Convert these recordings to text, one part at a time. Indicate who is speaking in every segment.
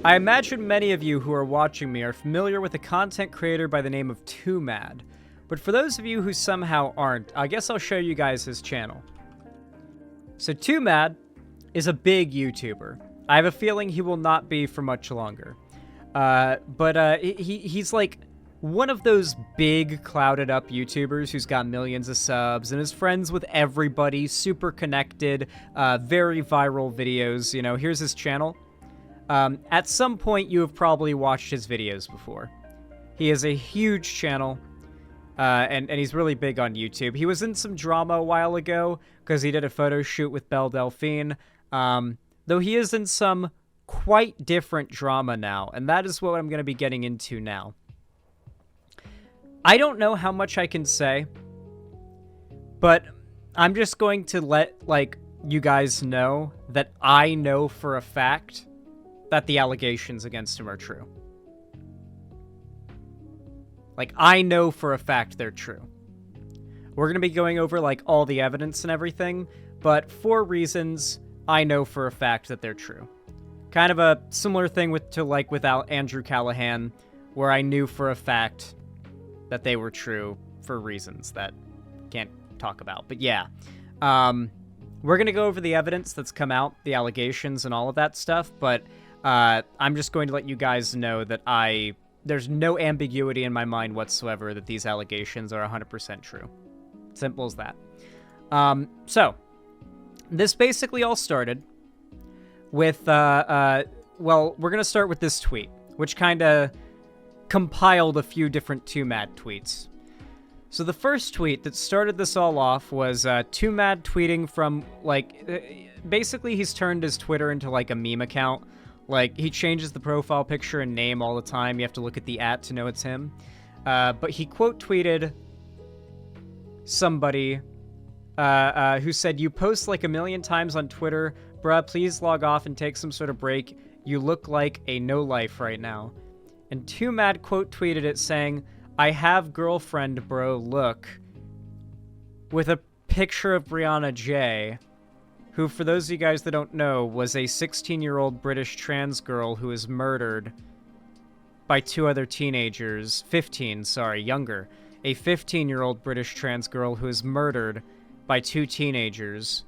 Speaker 1: I imagine many of you who are watching me are familiar with a content creator by the name of TwoMad, but for those of you who somehow aren't, I guess I'll show you guys his channel. So TwoMad is a big YouTuber. I have a feeling he will not be for much longer. He's like one of those big clouded up YouTubers who's got millions of subs and is friends with everybody, super connected, very viral videos. You know, here's his channel. At some point, you have probably watched his videos before. He has a huge channel, and he's really big on YouTube. He was in some drama a while ago because he did a photo shoot with Belle Delphine, though he is in some quite different drama now, and that is what I'm going to be getting into now. I don't know how much I can say, but I'm just going to let, you guys know that I know for a fact that the allegations against him are true. I know for a fact they're true. We're going to be going over, all the evidence and everything, but for reasons, I know for a fact that they're true. Kind of a similar thing with Andrew Callahan, where I knew for a fact that they were true for reasons that can't talk about. But yeah, we're going to go over the evidence that's come out, the allegations and all of that stuff, but I'm just going to let you guys know that there's no ambiguity in my mind whatsoever that these allegations are 100% true. Simple as that. So, this basically all started with, well, we're going to start with this tweet, which kind of compiled a few different TwoMad tweets. So the first tweet that started this all off was TwoMad tweeting from, basically he's turned his Twitter into, a meme account. He changes the profile picture and name all the time. You have to look at the @ to know it's him. But he quote tweeted somebody who said, "You post a million times on Twitter. Bruh, please log off and take some sort of break. You look like a no-life right now." And TwoMad quote tweeted it saying, "I have girlfriend, bro, look." With a picture of Brianna J., who, for those of you guys that don't know, was a 16-year-old British trans girl who was murdered by two other teenagers. 15, sorry, younger. A 15-year-old British trans girl who was murdered by two teenagers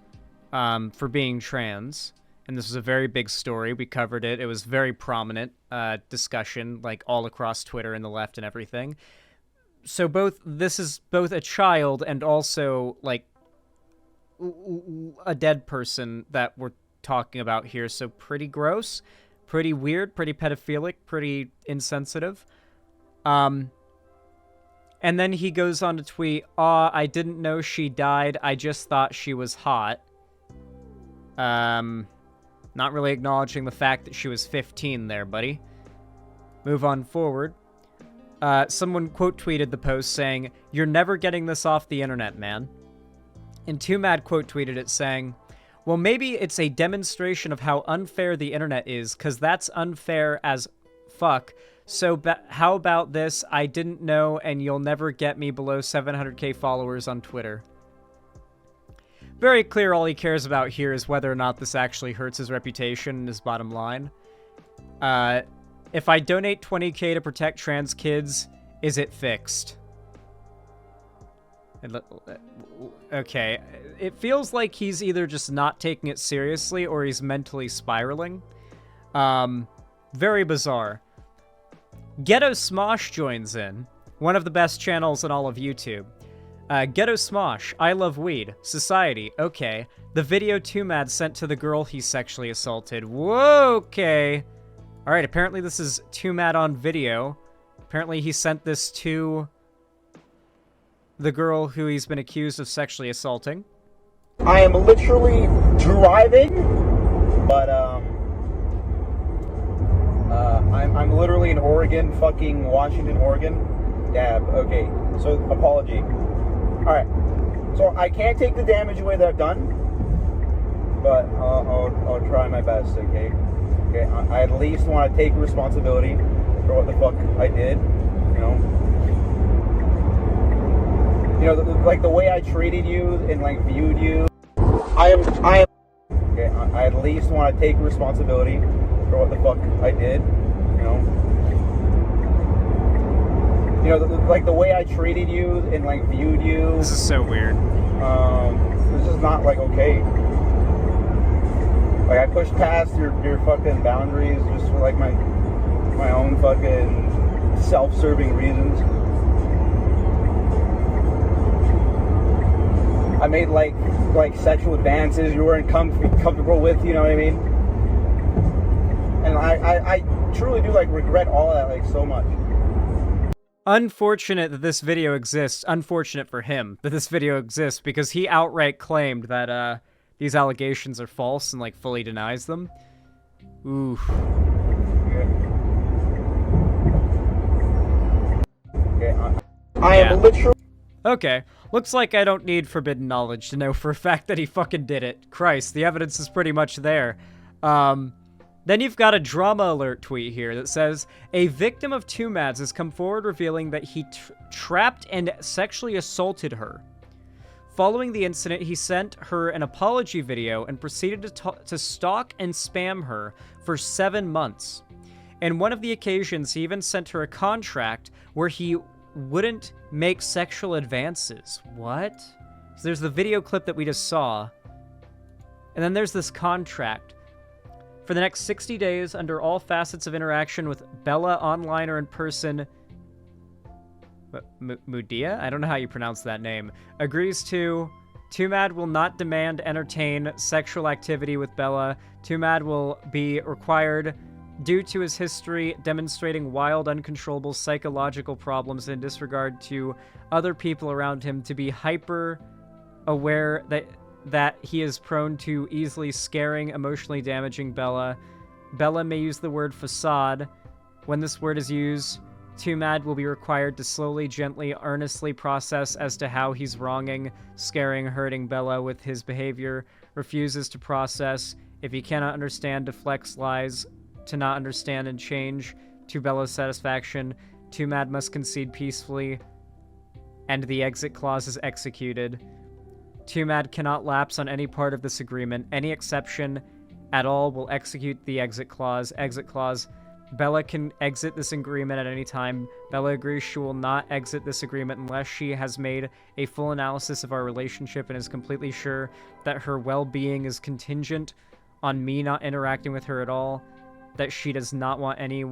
Speaker 1: for being trans. And this was a very big story. We covered it. It was very prominent discussion, all across Twitter and the left and everything. So this is both a child and also, a dead person that we're talking about here. So pretty gross, pretty weird, pretty pedophilic, pretty insensitive. And then he goes on to tweet, "Aw, I didn't know she died. I just thought she was hot." Not really acknowledging the fact that she was 15 there, buddy. Move on forward. Someone quote tweeted the post saying, "You're never getting this off the internet, man." And TwoMad quote tweeted it saying, "Well, maybe it's a demonstration of how unfair the internet is, because that's unfair as fuck. So how about this? I didn't know, and you'll never get me below 700k followers on Twitter." Very clear all he cares about here is whether or not this actually hurts his reputation and his bottom line. If I donate 20k to protect trans kids, is it fixed? Okay, it feels like he's either just not taking it seriously or he's mentally spiraling. Very bizarre. Ghetto Smosh joins in, one of the best channels in all of YouTube. Ghetto Smosh, I love weed. Society, okay. The video TwoMad sent to the girl he sexually assaulted. Whoa, okay. Alright, apparently this is TwoMad on video. Apparently he sent this to the girl who he's been accused of sexually assaulting.
Speaker 2: I am literally driving, but I'm literally in Oregon, fucking Washington, Oregon. Dab, okay. So, apology. Alright. So, I can't take the damage away that I've done, but I'll try my best, okay? Okay, I at least want to take responsibility for what the fuck I did, you know? You know, the way I treated you and, viewed you. I am, okay, I at least want to take responsibility for what the fuck I did, you know. You know, like the way I treated you and like viewed you.
Speaker 1: This is so weird.
Speaker 2: This is not like okay. Like I pushed past your fucking boundaries just for like my own fucking self-serving reasons. I made like sexual advances you weren't comfortable with, you know what I mean? And I truly do like regret all of that like so much.
Speaker 1: Unfortunate that this video exists. Unfortunate for him that this video exists, because he outright claimed that these allegations are false and like fully denies them. Ooh.
Speaker 2: I am literally...
Speaker 1: Okay, looks like I don't need forbidden knowledge to know for a fact that he fucking did it. Christ, the evidence is pretty much there. Then you've got a drama alert tweet here that says, a victim of TwoMads has come forward revealing that he trapped and sexually assaulted her. Following the incident, he sent her an apology video and proceeded to stalk and spam her for 7 months. In one of the occasions, he even sent her a contract where he wouldn't make sexual advances. What? So there's the video clip that we just saw. And then there's this contract. For the next 60 days, under all facets of interaction with Bella online or in person, Mudia? I don't know how you pronounce that name. Agrees to, TwoMad will not demand entertain sexual activity with Bella. TwoMad will be required, due to his history demonstrating wild, uncontrollable psychological problems in disregard to other people around him, to be hyper aware that he is prone to easily scaring, emotionally damaging Bella. Bella may use the word facade. When this word is used, TwoMad will be required to slowly, gently, earnestly process as to how he's wronging, scaring, hurting Bella with his behavior. Refuses to process. If he cannot understand, deflects, lies, to not understand and change to Bella's satisfaction. TwoMad must concede peacefully, and the exit clause is executed. TwoMad cannot lapse on any part of this agreement. Any exception at all will execute the exit clause. Exit clause. Bella can exit this agreement at any time. Bella agrees she will not exit this agreement unless she has made a full analysis of our relationship and is completely sure that her well-being is contingent on me not interacting with her at all, that she does not want any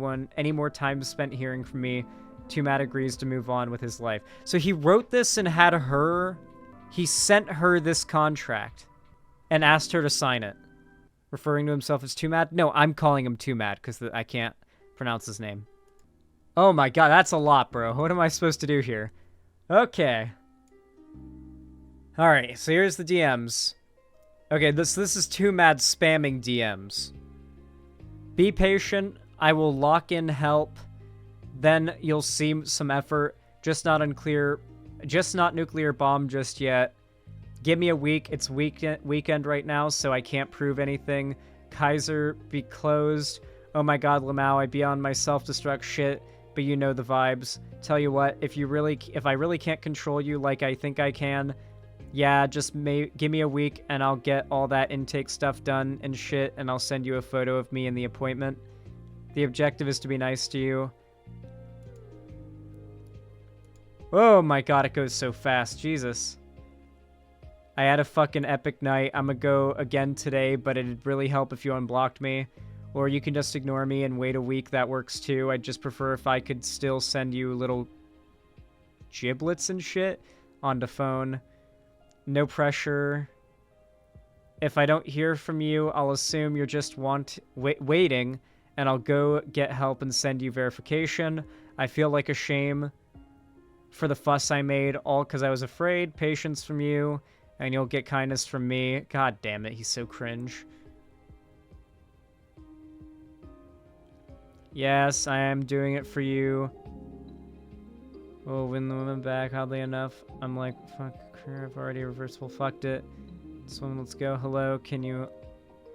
Speaker 1: more time spent hearing from me. TwoMad agrees to move on with his life. So he wrote this and had her... He sent her this contract and asked her to sign it. Referring to himself as TwoMad? No, I'm calling him TwoMad because I can't pronounce his name. Oh my god, that's a lot, bro. What am I supposed to do here? Okay. Alright, so here's the DMs. Okay, this is TwoMad spamming DMs. Be patient. I will lock in help. Then you'll see some effort. Just not nuclear bomb just yet. Give me a week. It's weekend right now, so I can't prove anything. Kaiser, be closed. Oh my god, Lamau, I be on my self-destruct shit, but you know the vibes. Tell you what, if I really can't control you like I think I can, yeah, just give me a week and I'll get all that intake stuff done and shit, and I'll send you a photo of me in the appointment. The objective is to be nice to you. Oh my god, it goes so fast. Jesus. I had a fucking epic night. I'm gonna go again today, but it'd really help if you unblocked me. Or you can just ignore me and wait a week. That works too. I'd just prefer if I could still send you little giblets and shit on the phone. No pressure. If I don't hear from you, I'll assume you're just waiting, and I'll go get help and send you verification. I feel like a shame for the fuss I made, all because I was afraid. Patience from you, and you'll get kindness from me. God damn it, he's so cringe. Yes, I am doing it for you. Oh, win the woman back, oddly enough. I'm like, fuck, I've already reversible fucked it. This one, let's go. Hello, can you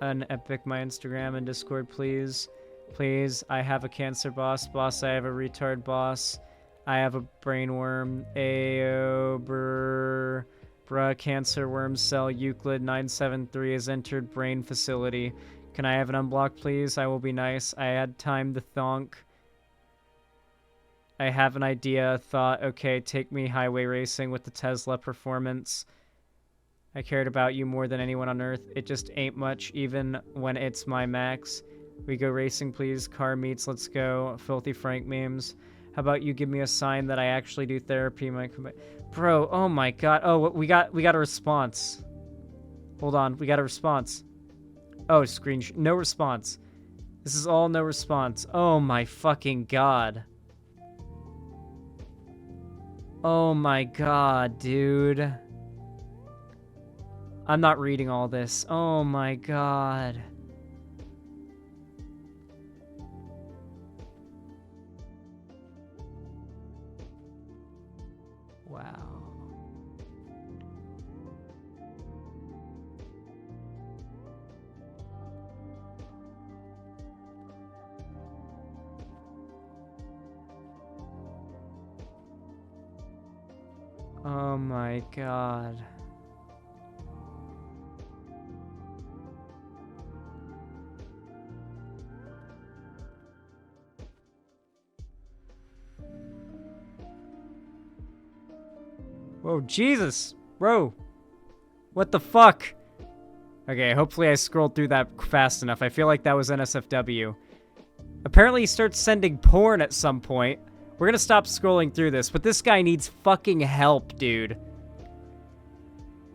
Speaker 1: unepic my Instagram and Discord, please? Please, I have a cancer boss. Boss, I have a retard boss. I have a brain worm. Ayo, bruh, cancer worm cell Euclid 973 has entered brain facility. Can I have an unblock, please? I will be nice. I had time to thonk. I have an idea, thought, okay, take me highway racing with the Tesla performance. I cared about you more than anyone on Earth. It just ain't much, even when it's my max. We go racing, please. Car meets, let's go. Filthy Frank memes. How about you give me a sign that I actually do therapy? Bro, oh my god. Oh, we got a response. Hold on, we got a response. Oh, no response. This is all no response. Oh my fucking god. Oh my god, dude. I'm not reading all this. Oh my god. Wow. Oh my god. Whoa, Jesus! Bro! What the fuck? Okay, hopefully I scrolled through that fast enough. I feel like that was NSFW. Apparently he starts sending porn at some point. We're gonna stop scrolling through this, but this guy needs fucking help, dude.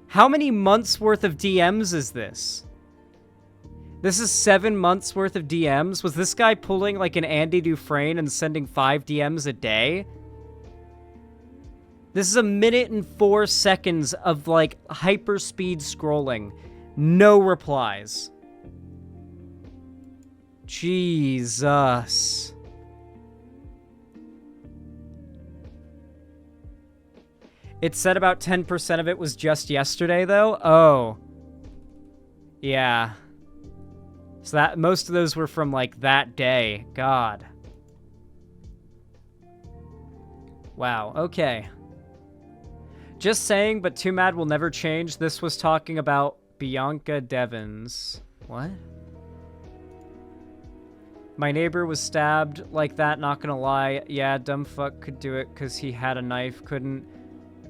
Speaker 1: How many months worth of DMs is this? This is 7 months worth of DMs? Was this guy pulling like an Andy Dufresne and sending 5 DMs a day? This is 1 minute and 4 seconds of like hyperspeed scrolling. No replies. Jesus. It said about 10% of it was just yesterday, though? Oh. Yeah. So that most of those were from, like, that day. God. Wow, okay. Just saying, but TwoMad will never change. This was talking about Bianca Devins. What? My neighbor was stabbed like that, not gonna lie. Yeah, dumb fuck could do it because he had a knife, couldn't.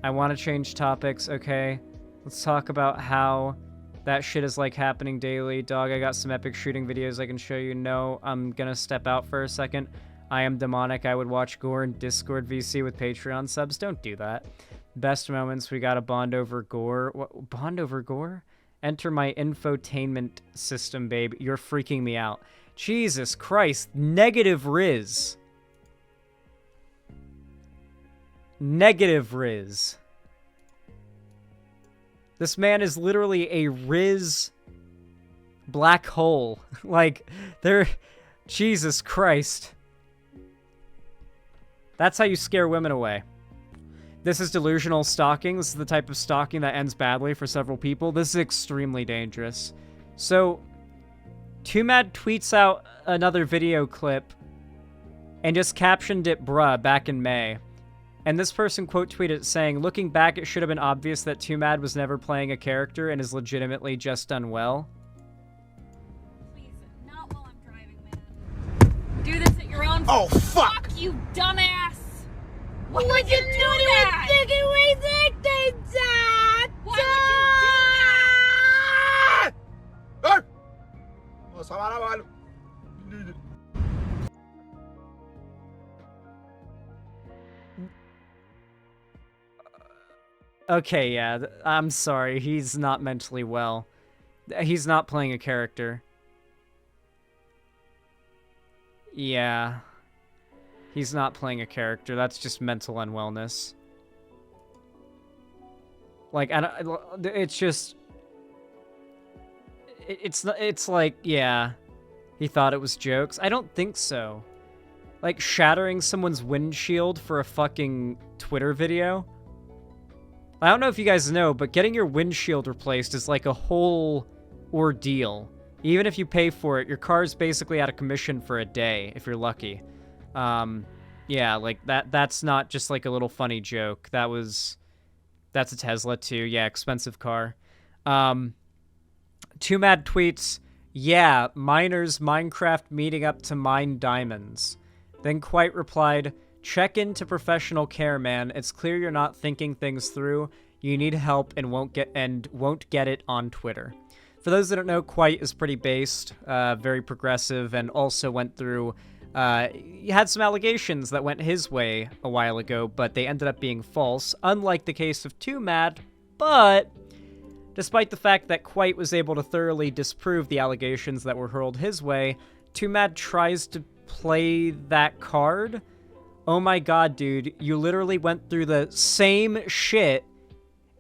Speaker 1: I want to change topics, okay? Let's talk about how that shit is, like, happening daily. Dog, I got some epic shooting videos I can show you. No, I'm gonna step out for a second. I am demonic. I would watch gore in Discord VC with Patreon subs. Don't do that. Best moments, we gotta bond over gore. What? Bond over gore? Enter my infotainment system, babe. You're freaking me out. Jesus Christ. Negative Riz. Negative Riz. This man is literally a Riz black hole. Like, Jesus Christ. That's how you scare women away. This is delusional stalking. This is the type of stalking that ends badly for several people. This is extremely dangerous. So, TwoMad tweets out another video clip and just captioned it bruh back in May. And this person quote tweeted saying, looking back, it should have been obvious that TwoMad was never playing a character and is legitimately just done well.
Speaker 3: Please, not while I'm driving, man. Do this at your own.
Speaker 2: Oh, fuck!
Speaker 3: You dumbass! Why would you do that? Why would you do that?
Speaker 1: Okay, yeah, I'm sorry. He's not mentally well. He's not playing a character. Yeah. He's not playing a character. That's just mental unwellness. Like, it's just... It's like, yeah. He thought it was jokes. I don't think so. Like, shattering someone's windshield for a fucking Twitter video? I don't know if you guys know, but getting your windshield replaced is like a whole ordeal. Even if you pay for it, your car's basically out of commission for a day, if you're lucky. Yeah, like, that's not just like a little funny joke. That's a Tesla too. Yeah, expensive car. TwoMad tweets, Yeah, miners Minecraft meeting up to mine diamonds. Then Quite replied, check into professional care, man. It's clear you're not thinking things through. You need help and won't get it on Twitter. For those that don't know, Quite is pretty based, very progressive, and also went through... he had some allegations that went his way a while ago, but they ended up being false, unlike the case of TwoMad. But despite the fact that Quite was able to thoroughly disprove the allegations that were hurled his way, TwoMad tries to play that card. Oh my god, dude, you literally went through the same shit,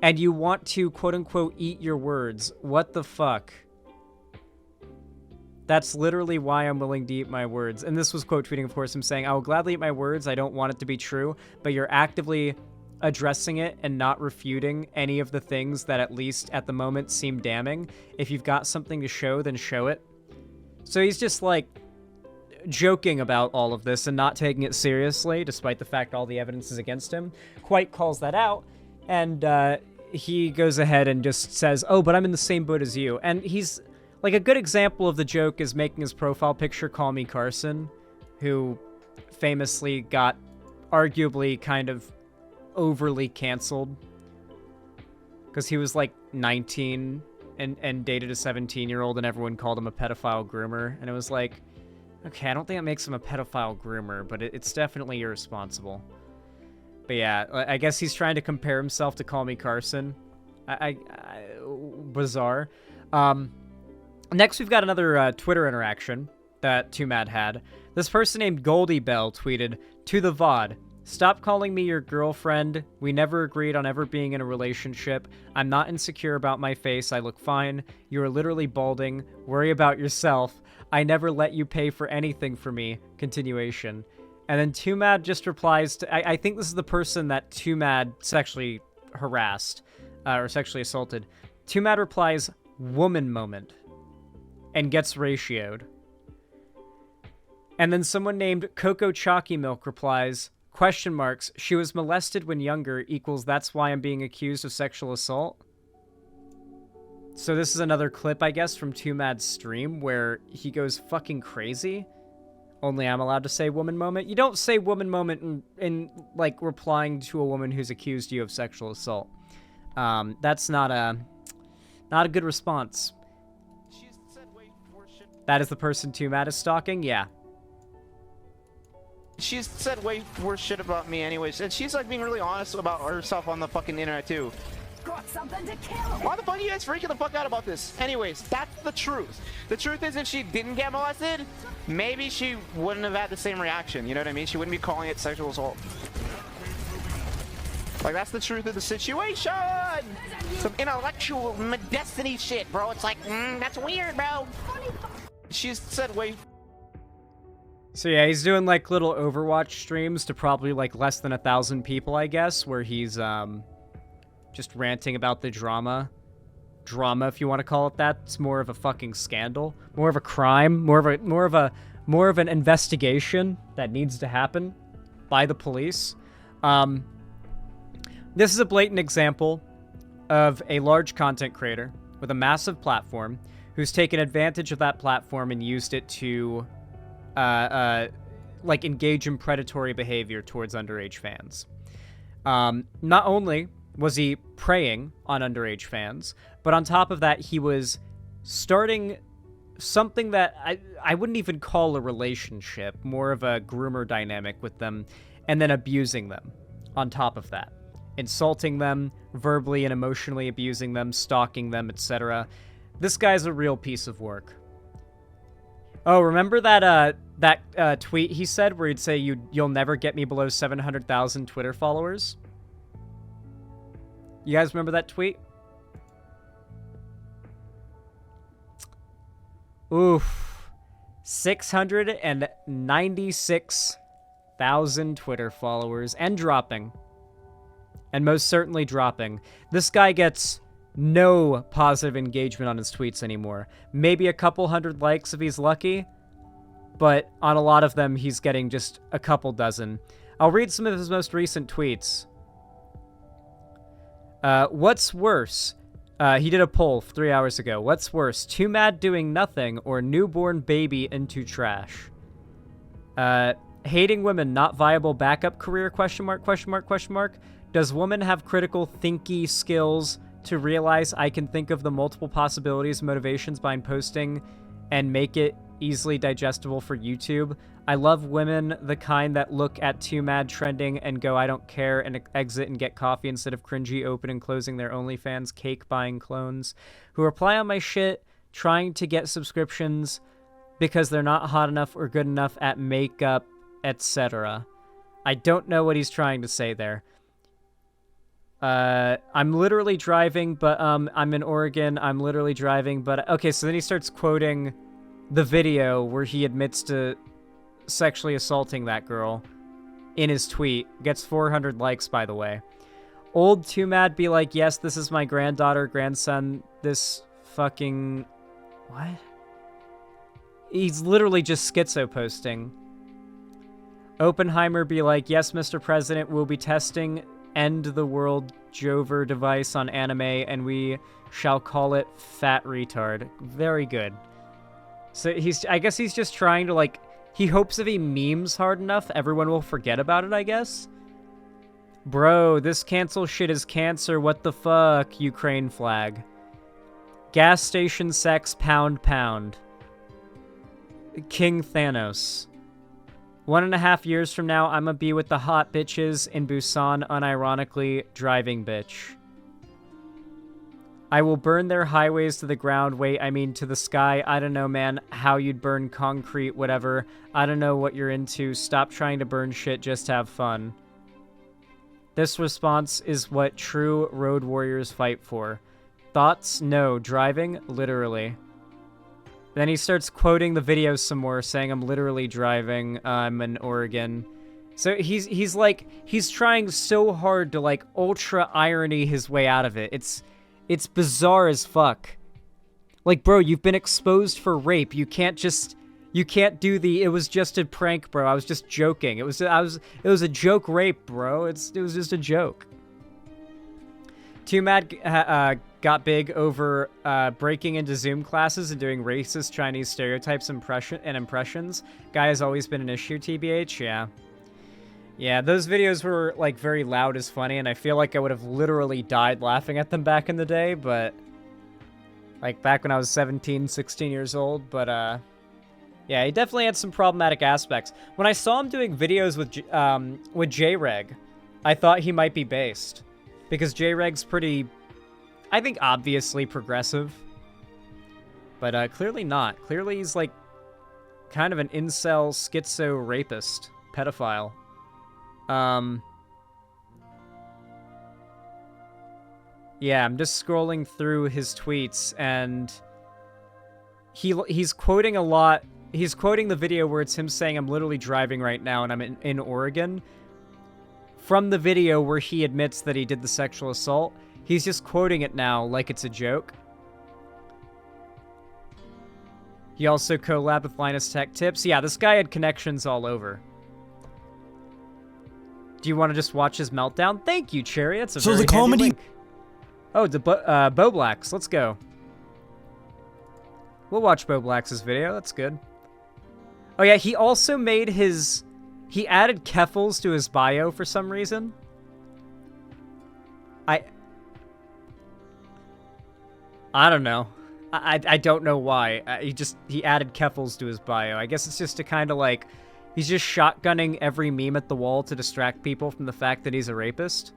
Speaker 1: and you want to, quote-unquote, eat your words. What the fuck? That's literally why I'm willing to eat my words. And this was quote tweeting, of course, him saying, I will gladly eat my words. I don't want it to be true, but you're actively addressing it and not refuting any of the things that at least at the moment seem damning. If you've got something to show, then show it. So he's just like joking about all of this and not taking it seriously, despite the fact all the evidence is against him. Quite calls that out, and he goes ahead and just says, oh, but I'm in the same boat as you. And he's... like, a good example of the joke is making his profile picture Call Me Carson, who famously got arguably kind of overly canceled because he was, like, 19 and dated a 17-year-old and everyone called him a pedophile groomer. And it was like, okay, I don't think it makes him a pedophile groomer, but it's definitely irresponsible. But yeah, I guess he's trying to compare himself to Call Me Carson. Bizarre. Next, we've got another Twitter interaction that TwoMad had. This person named Goldie Bell tweeted, to the VOD, stop calling me your girlfriend. We never agreed on ever being in a relationship. I'm not insecure about my face. I look fine. You are literally balding. Worry about yourself. I never let you pay for anything for me. Continuation. And then TwoMad just replies to... I think this is the person that TwoMad sexually harassed or sexually assaulted. TwoMad replies, woman moment. And gets ratioed. And then someone named Coco Chalky Milk replies, question marks, she was molested when younger equals that's why I'm being accused of sexual assault. So this is another clip, I guess, from TwoMad's stream where he goes fucking crazy. Only I'm allowed to say woman moment. You don't say woman moment in like, replying to a woman who's accused you of sexual assault. That's not a good response. That is the person TwoMad is stalking? Yeah.
Speaker 2: She's said way worse shit about me anyways, and she's like being really honest about herself on the fucking internet too.
Speaker 4: Got something to kill.
Speaker 2: Why the fuck are you guys freaking the fuck out about this? Anyways, that's the truth. The truth is if she didn't get molested, maybe she wouldn't have had the same reaction, you know what I mean? She wouldn't be calling it sexual assault. Like, that's the truth of the situation! Some intellectual destiny shit, bro. It's like, that's weird, bro. She's said way...
Speaker 1: So yeah, he's doing like little Overwatch streams to probably like less than 1,000 people, I guess, where he's just ranting about the drama, if you want to call it that. It's more of a fucking scandal, more of a crime, more of an investigation that needs to happen by the police. This is a blatant example of a large content creator with a massive platform who's taken advantage of that platform and used it to, like, engage in predatory behavior towards underage fans. Not only was he preying on underage fans, but on top of that, he was starting something that I wouldn't even call a relationship, more of a groomer dynamic with them, and then abusing them on top of that. Insulting them, verbally and emotionally abusing them, stalking them, etc. This guy's a real piece of work. Oh, remember that tweet he said where he'd say you'll never get me below 700,000 Twitter followers? You guys remember that tweet? Oof. 696,000 Twitter followers and dropping. And most certainly dropping. This guy gets no positive engagement on his tweets anymore. Maybe a couple hundred likes if he's lucky, but on a lot of them, he's getting just a couple dozen. I'll read some of his most recent tweets. What's worse, He did a poll 3 hours ago. What's worse, TwoMad doing nothing or newborn baby into trash? Hating women, not viable backup career, question mark, question mark, question mark. Does woman have critical thinky skills to realize I can think of the multiple possibilities and motivations behind posting and make it easily digestible for YouTube? I love women, the kind that look at TwoMad trending and go, I don't care, and exit and get coffee instead of cringy open and closing their OnlyFans cake buying clones, who reply on my shit trying to get subscriptions because they're not hot enough or good enough at makeup, etc. I don't know what he's trying to say there. I'm literally driving, but I'm in Oregon. I'm literally driving, but okay, so then he starts quoting the video where he admits to sexually assaulting that girl in his tweet. Gets 400 likes, by the way. Old TwoMad be like, yes, this is my granddaughter, grandson, this fucking... What? He's literally just schizo posting. Oppenheimer be like, yes, Mr. President, we'll be testing End the World Jover device on anime, and we shall call it Fat Retard. Very good. So I guess he's just trying to, like, he hopes if he memes hard enough, everyone will forget about it, I guess? Bro, this cancel shit is cancer, what the fuck? Ukraine flag. Gas station sex, pound pound. King Thanos. 1.5 years from now, I'ma be with the hot bitches in Busan, unironically driving bitch. I will burn their highways to the ground. Wait, I mean to the sky. I don't know, man, how you'd burn concrete, whatever. I don't know what you're into. Stop trying to burn shit, just have fun. This response is what true road warriors fight for. Thoughts? No. Driving? Literally. Then he starts quoting the video some more, saying, I'm literally driving. I'm in Oregon. So he's like, he's trying so hard to, like, ultra irony his way out of it. It's bizarre as fuck. Like, bro, you've been exposed for rape. You can't do the, it was just a prank, bro. I was just joking. It was a joke rape, bro. It was just a joke. TwoMad got big over breaking into Zoom classes and doing racist Chinese stereotypes and impressions. Guy has always been an issue, TBH, yeah. Yeah, those videos were, like, very loud as funny, and I feel like I would have literally died laughing at them back in the day, but... Like, back when I was 17, 16 years old, but, yeah, he definitely had some problematic aspects. When I saw him doing videos with J-Reg, I thought he might be based. Because J-Reg's pretty, I think, obviously progressive. But, clearly not. Clearly he's, like, kind of an incel, schizo rapist, pedophile. Yeah, I'm just scrolling through his tweets, and he's quoting a lot. He's quoting the video where it's him saying, I'm literally driving right now, and I'm in Oregon. From the video where he admits that he did the sexual assault, he's just quoting it now like it's a joke. He also collabed with Linus Tech Tips. Yeah, this guy had connections all over. Do you want to just watch his meltdown? Thank you, Cherry. That's a very handy
Speaker 5: comedy
Speaker 1: link. Oh, the Bo Blacks. Let's go. We'll watch Bo Blacks' video. That's good. Oh yeah, he also made his... He added Keffels to his bio for some reason. I don't know. I don't know why. He added Keffels to his bio. I guess it's just to kind of like... He's just shotgunning every meme at the wall to distract people from the fact that he's a rapist.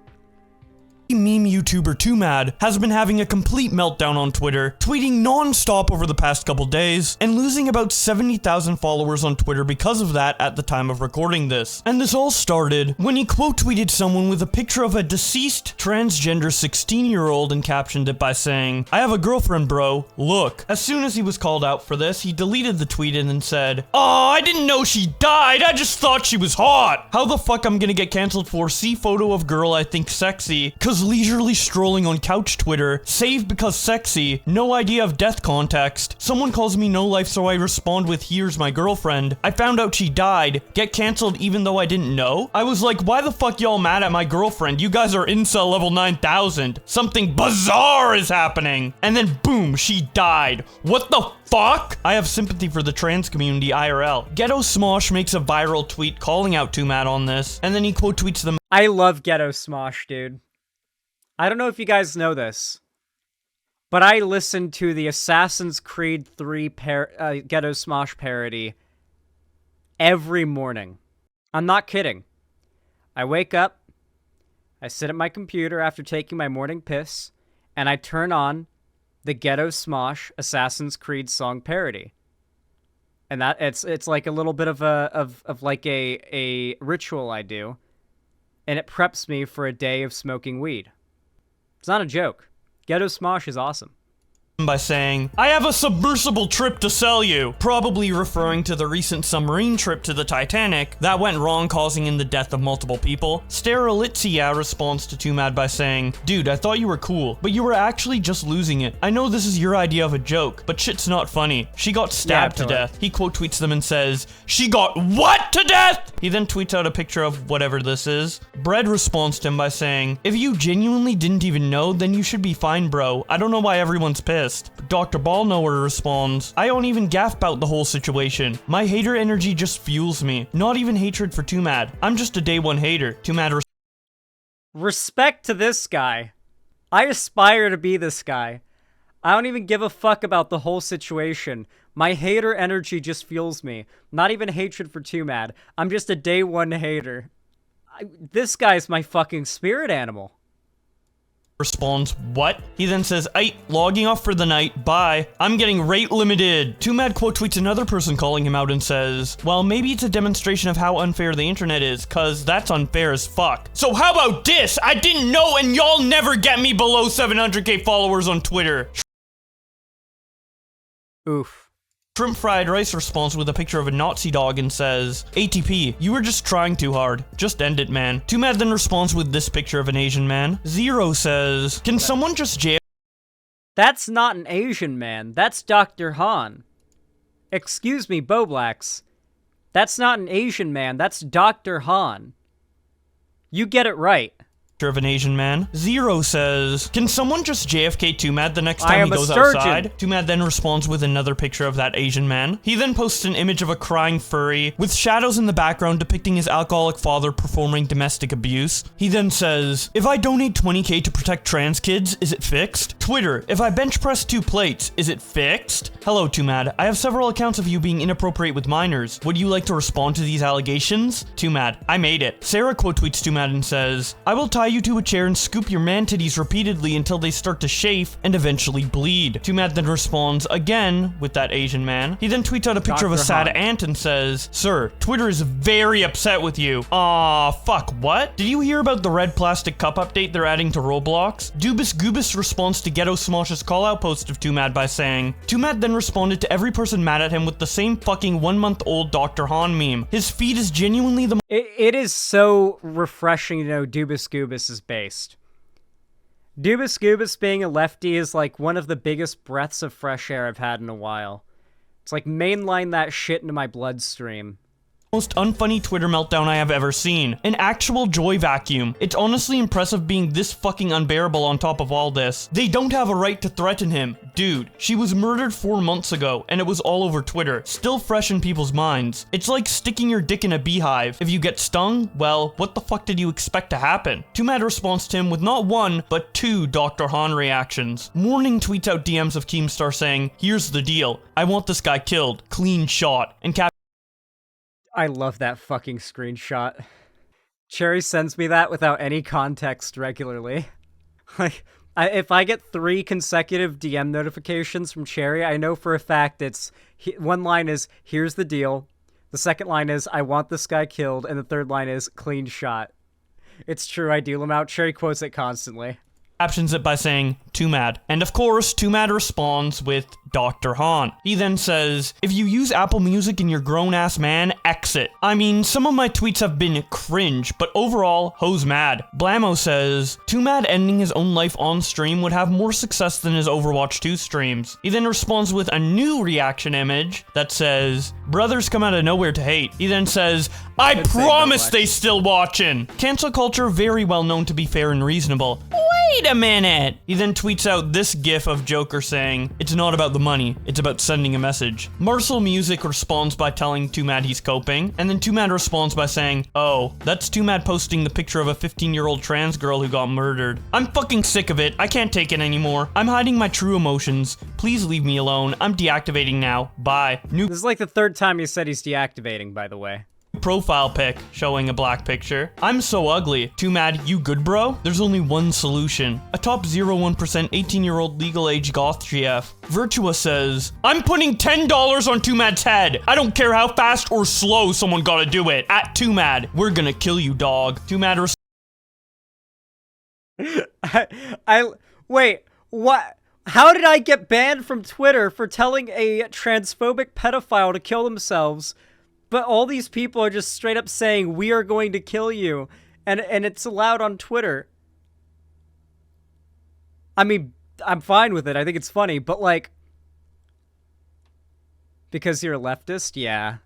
Speaker 5: Meme YouTuber TwoMad has been having a complete meltdown on Twitter, tweeting non-stop over the past couple days, and losing about 70,000 followers on Twitter because of that at the time of recording this. And this all started when he quote tweeted someone with a picture of a deceased transgender 16-year-old and captioned it by saying, I have a girlfriend, bro, look. As soon as he was called out for this, he deleted the tweet and then said, oh, I didn't know she died, I just thought she was hot. How the fuck I'm gonna get cancelled for see photo of girl I think sexy, cause was leisurely strolling on couch Twitter, saved because sexy, no idea of death context. Someone calls me no life, so I respond with here's my girlfriend. I found out she died. Get cancelled even though I didn't know? I was like, why the fuck y'all mad at my girlfriend? You guys are incel level 9000. Something bizarre is happening. And then boom, she died. What the fuck? I have sympathy for the trans community IRL. Ghetto Smosh makes a viral tweet calling out TwoMad on this, and then he quote tweets them.
Speaker 1: I love Ghetto Smosh, dude. I don't know if you guys know this, but I listened to the Assassin's Creed 3 Ghetto Smosh parody every morning. I'm not kidding. I wake up, I sit at my computer after taking my morning piss, and I turn on the Ghetto Smosh Assassin's Creed song parody. And that it's like a little bit of a ritual I do, and it preps me for a day of smoking weed. It's not a joke. Ghetto Smosh is awesome.
Speaker 5: By saying, I have a submersible trip to sell you, probably referring to the recent submarine trip to the Titanic that went wrong, causing in the death of multiple people. Sterilitzia responds to TwoMad by saying, dude, I thought you were cool, but you were actually just losing it. I know this is your idea of a joke, but shit's not funny. She got stabbed to death. He quote tweets them and says, she got what to death? He then tweets out a picture of whatever this is. Bread responds to him by saying, if you genuinely didn't even know, then you should be fine, bro. I don't know why everyone's pissed. Dr. Ballknower responds, I don't even gaff about the whole situation. My hater energy just fuels me. Not even hatred for TwoMad. I'm just a day one hater. TwoMad
Speaker 1: Respect to this guy. I aspire to be this guy. I don't even give a fuck about the whole situation. My hater energy just fuels me. Not even hatred for TwoMad. I'm just a day one hater. This guy's my fucking spirit animal.
Speaker 5: Responds, what? He then says, aight, logging off for the night, bye. I'm getting rate limited. TwoMad quote tweets another person calling him out and says, well, maybe it's a demonstration of how unfair the internet is, cause that's unfair as fuck. So how about this? I didn't know and y'all never get me below 700k followers on Twitter.
Speaker 1: Oof.
Speaker 5: Shrimp Fried Rice responds with a picture of a Nazi dog and says, ATP, you were just trying too hard. Just end it, man. TwoMad then responds with this picture of an Asian man. Zero says, can someone just jail?
Speaker 1: That's not an Asian man. That's Dr. Han. Excuse me, Boblax. That's not an Asian man. That's Dr. Han. You get it right.
Speaker 5: Of an Asian man. Zero says, can someone just JFK TwoMad the next time he goes outside? TwoMad then responds with another picture of that Asian man. He then posts an image of a crying furry with shadows in the background depicting his alcoholic father performing domestic abuse. He then says, if I donate 20k to protect trans kids, is it fixed? Twitter, if I bench press 2 plates, is it fixed? Hello TwoMad, I have several accounts of you being inappropriate with minors. Would you like to respond to these allegations? TwoMad, I made it. Sarah quote tweets TwoMad and says, I will tie you to a chair and scoop your man titties repeatedly until they start to chafe and eventually bleed. TwoMad then responds again with that Asian man. He then tweets out a picture of a sad ant and says, sir, Twitter is very upset with you. Aw, fuck, what? Did you hear about the red plastic cup update they're adding to Roblox? Dubus Goobus responds to Ghetto Smosh's call-out post of TwoMad by saying, TwoMad then responded to every person mad at him with the same fucking 1-month-old Dr. Han meme. His feed is genuinely the
Speaker 1: It is so refreshing to know Dubus Goobus is based. Dubus Goobus being a lefty is like one of the biggest breaths of fresh air I've had in a while. It's like mainline that shit into my bloodstream.
Speaker 5: Most unfunny Twitter meltdown I have ever seen. An actual joy vacuum. It's honestly impressive being this fucking unbearable on top of all this. They don't have a right to threaten him. Dude, she was murdered 4 months ago, and it was all over Twitter. Still fresh in people's minds. It's like sticking your dick in a beehive. If you get stung, well, what the fuck did you expect to happen? TwoMad responds to him with not 1, but 2 Dr. Han reactions. Morning tweets out DMs of Keemstar saying, here's the deal. I want this guy killed. Clean shot. And
Speaker 1: I love that fucking screenshot. Cherry sends me that without any context regularly. Like, if I get 3 consecutive DM notifications from Cherry, I know for a fact it's... one line is, here's the deal. The second line is, I want this guy killed. And the third line is, clean shot. It's true, I deal him out. Cherry quotes it constantly.
Speaker 5: Captions it by saying, TwoMad. And of course, TwoMad responds with Dr. Han. He then says, if you use Apple Music and you're grown-ass man, exit. I mean, some of my tweets have been cringe, but overall, ho's mad. Blammo says, TwoMad ending his own life on stream would have more success than his Overwatch 2 streams. He then responds with a new reaction image that says, brothers come out of nowhere to hate. He then says, I promise they still watching. Cancel culture very well known to be fair and reasonable. Wait a minute. He then tweets out this gif of Joker saying, it's not about the money, it's about sending a message. Marcel Music responds by telling TwoMad he's coping, and then TwoMad responds by saying, oh, that's TwoMad posting the picture of a 15-year-old trans girl who got murdered. I'm fucking sick of it. I can't take it anymore. I'm hiding my true emotions. Please leave me alone. I'm deactivating now. Bye. New
Speaker 1: This is like the third time he said he's deactivating, by the way.
Speaker 5: profile pic showing a black picture. I'm so ugly. TwoMad, you good, bro? There's only one solution. A top 0.1% 18-year-old legal age goth GF. Virtua says, I'm putting $10 on TwoMad's head. I don't care how fast or slow someone gotta do it. At TwoMad, we're gonna kill you, dog. TwoMad
Speaker 1: Wait, what? How did I get banned from Twitter for telling a transphobic pedophile to kill themselves? But all these people are just straight up saying, we are going to kill you. And it's allowed on Twitter. I mean, I'm fine with it. I think it's funny. But, like, because you're a leftist? Yeah.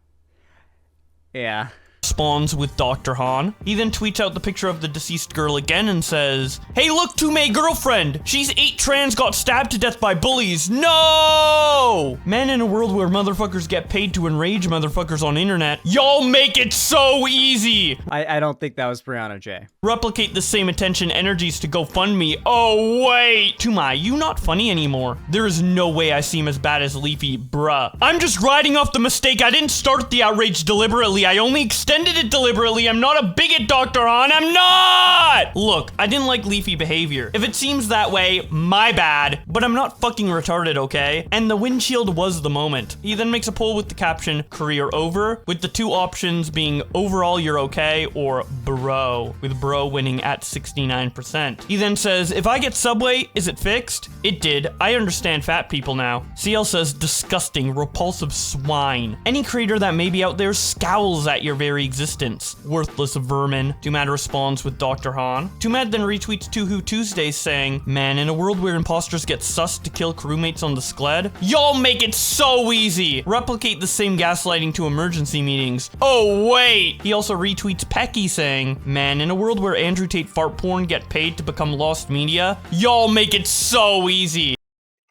Speaker 1: Yeah.
Speaker 5: Responds with Dr. Han. He then tweets out the picture of the deceased girl again and says, hey look, TwoMad girlfriend! She's 8 trans got stabbed to death by bullies. No! Man, in a world where motherfuckers get paid to enrage motherfuckers on internet, y'all make it so easy!
Speaker 1: I don't think that was Brianna J.
Speaker 5: Replicate the same attention energies to GoFundMe. Oh wait! TwoMad, you not funny anymore. There is no way I seem as bad as Leafy, bruh. I'm just riding off the mistake. I didn't start the outrage deliberately. I only extended it deliberately. I'm not a bigot, Dr. Han. I'm not! Look, I didn't like Leafy behavior. If it seems that way, my bad. But I'm not fucking retarded, okay? And the windshield was the moment. He then makes a poll with the caption, career over, with the 2 options being overall you're okay or bro, with bro winning at 69%. He then says, if I get Subway, is it fixed? It did. I understand fat people now. CL says, disgusting, repulsive swine. Any creator that may be out there scowls at your very existence. Worthless vermin. TwoMad responds with Dr. Han. TwoMad then retweets Two Who Tuesdays saying, man, in a world where imposters get sussed to kill crewmates on the Skled, y'all make it so easy. Replicate the same gaslighting to emergency meetings. Oh wait! He also retweets Pecky saying, man, in a world where Andrew Tate fart porn get paid to become lost media, y'all make it so easy.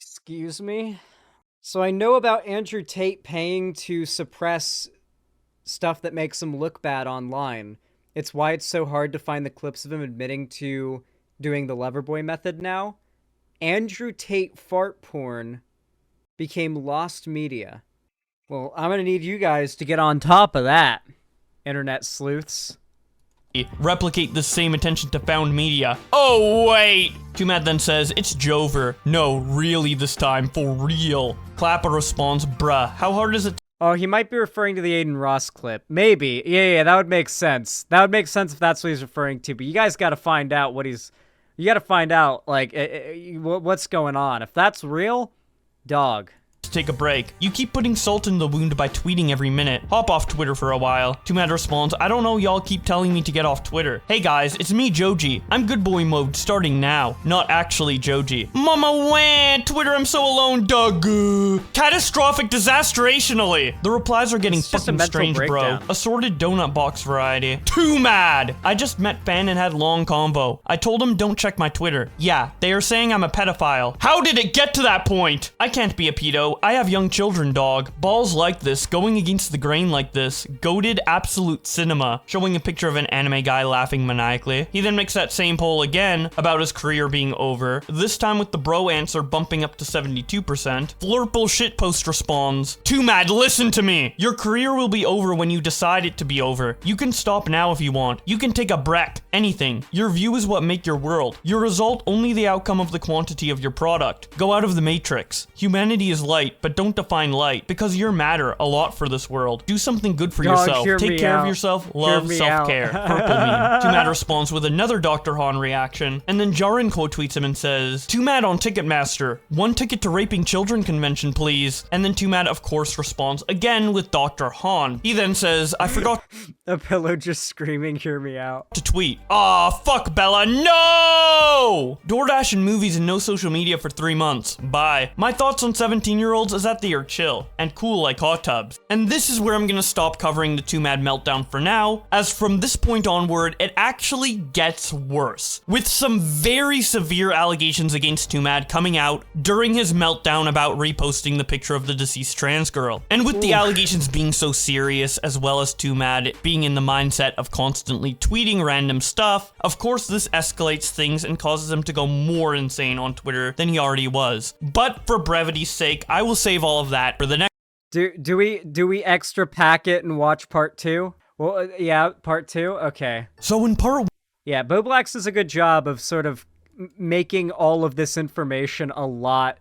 Speaker 1: Excuse me? So I know about Andrew Tate paying to suppress stuff that makes him look bad online. It's why it's so hard to find the clips of him admitting to doing the Loverboy method now. Andrew Tate fart porn became lost media. Well, I'm gonna need you guys to get on top of that, internet sleuths.
Speaker 5: Replicate the same attention to found media. Oh wait! TwoMad then says, it's Jover. No, really this time, for real. Clapper responds, bruh, how hard is it?
Speaker 1: Oh, he might be referring to the Aiden Ross clip. Maybe. Yeah, that would make sense. That would make sense if that's what he's referring to. But you guys got to find out what he's... You got to find out, like, what's going on. If that's real, dog.
Speaker 5: Take a break. You keep putting salt in the wound by tweeting every minute. Hop off Twitter for a while. TwoMad responds, I don't know, y'all keep telling me to get off Twitter. Hey guys, it's me, Joji. I'm good boy mode starting now. Not actually Joji. Mama wan, Twitter, I'm so alone, Doug. Catastrophic disasterationally. The replies are getting fucking strange, breakdown. Bro. Assorted donut box variety. TwoMad. I just met Fan and had long convo. I told him don't check my Twitter. Yeah, they are saying I'm a pedophile. How did it get to that point? I can't be a pedo. I have young children, dog. Balls like this, going against the grain like this. Goated absolute cinema. Showing a picture of an anime guy laughing maniacally. He then makes that same poll again about his career being over. This time with the bro answer bumping up to 72%. Flurple shitpost responds, TwoMad, listen to me. Your career will be over when you decide it to be over. You can stop now if you want. You can take a break. Anything. Your view is what make your world. Your result only the outcome of the quantity of your product. Go out of the matrix. Humanity is life. light, but don't define light, because you're matter a lot for this world. Do something good for
Speaker 1: Dog,
Speaker 5: yourself.
Speaker 1: hear
Speaker 5: Take
Speaker 1: me
Speaker 5: care of
Speaker 1: out.
Speaker 5: yourself.
Speaker 1: Hear
Speaker 5: Love,
Speaker 1: me
Speaker 5: self-care.
Speaker 1: out.
Speaker 5: Purple meme. TwoMad responds with another Dr. Han reaction, and then Jarin quote tweets him and says, TwoMad on Ticketmaster, 1 ticket to Raping Children convention, please. And then TwoMad, of course, responds again with Dr. Han. He then says, I forgot
Speaker 1: A pillow just screaming, hear me out.
Speaker 5: to tweet. Aw, fuck Bella, no! DoorDash and movies and no social media for 3 months. Bye. My thoughts on 17-year-olds is that they are chill and cool like hot tubs. And this is where I'm gonna stop covering the TwoMad meltdown for now, as from this point onward, it actually gets worse. With some very severe allegations against TwoMad coming out during his meltdown about reposting the picture of the deceased trans girl. And with the allegations being so serious, as well as TwoMad being in the mindset of constantly tweeting random stuff, of course this escalates things and causes him to go more insane on Twitter than he already was. But for brevity's sake, I will save all of that for the next.
Speaker 1: Do we extra pack it and watch part 2? Well, yeah, part 2? Okay.
Speaker 5: So in part
Speaker 1: Yeah, Boblax does a good job of sort of making all of this information a lot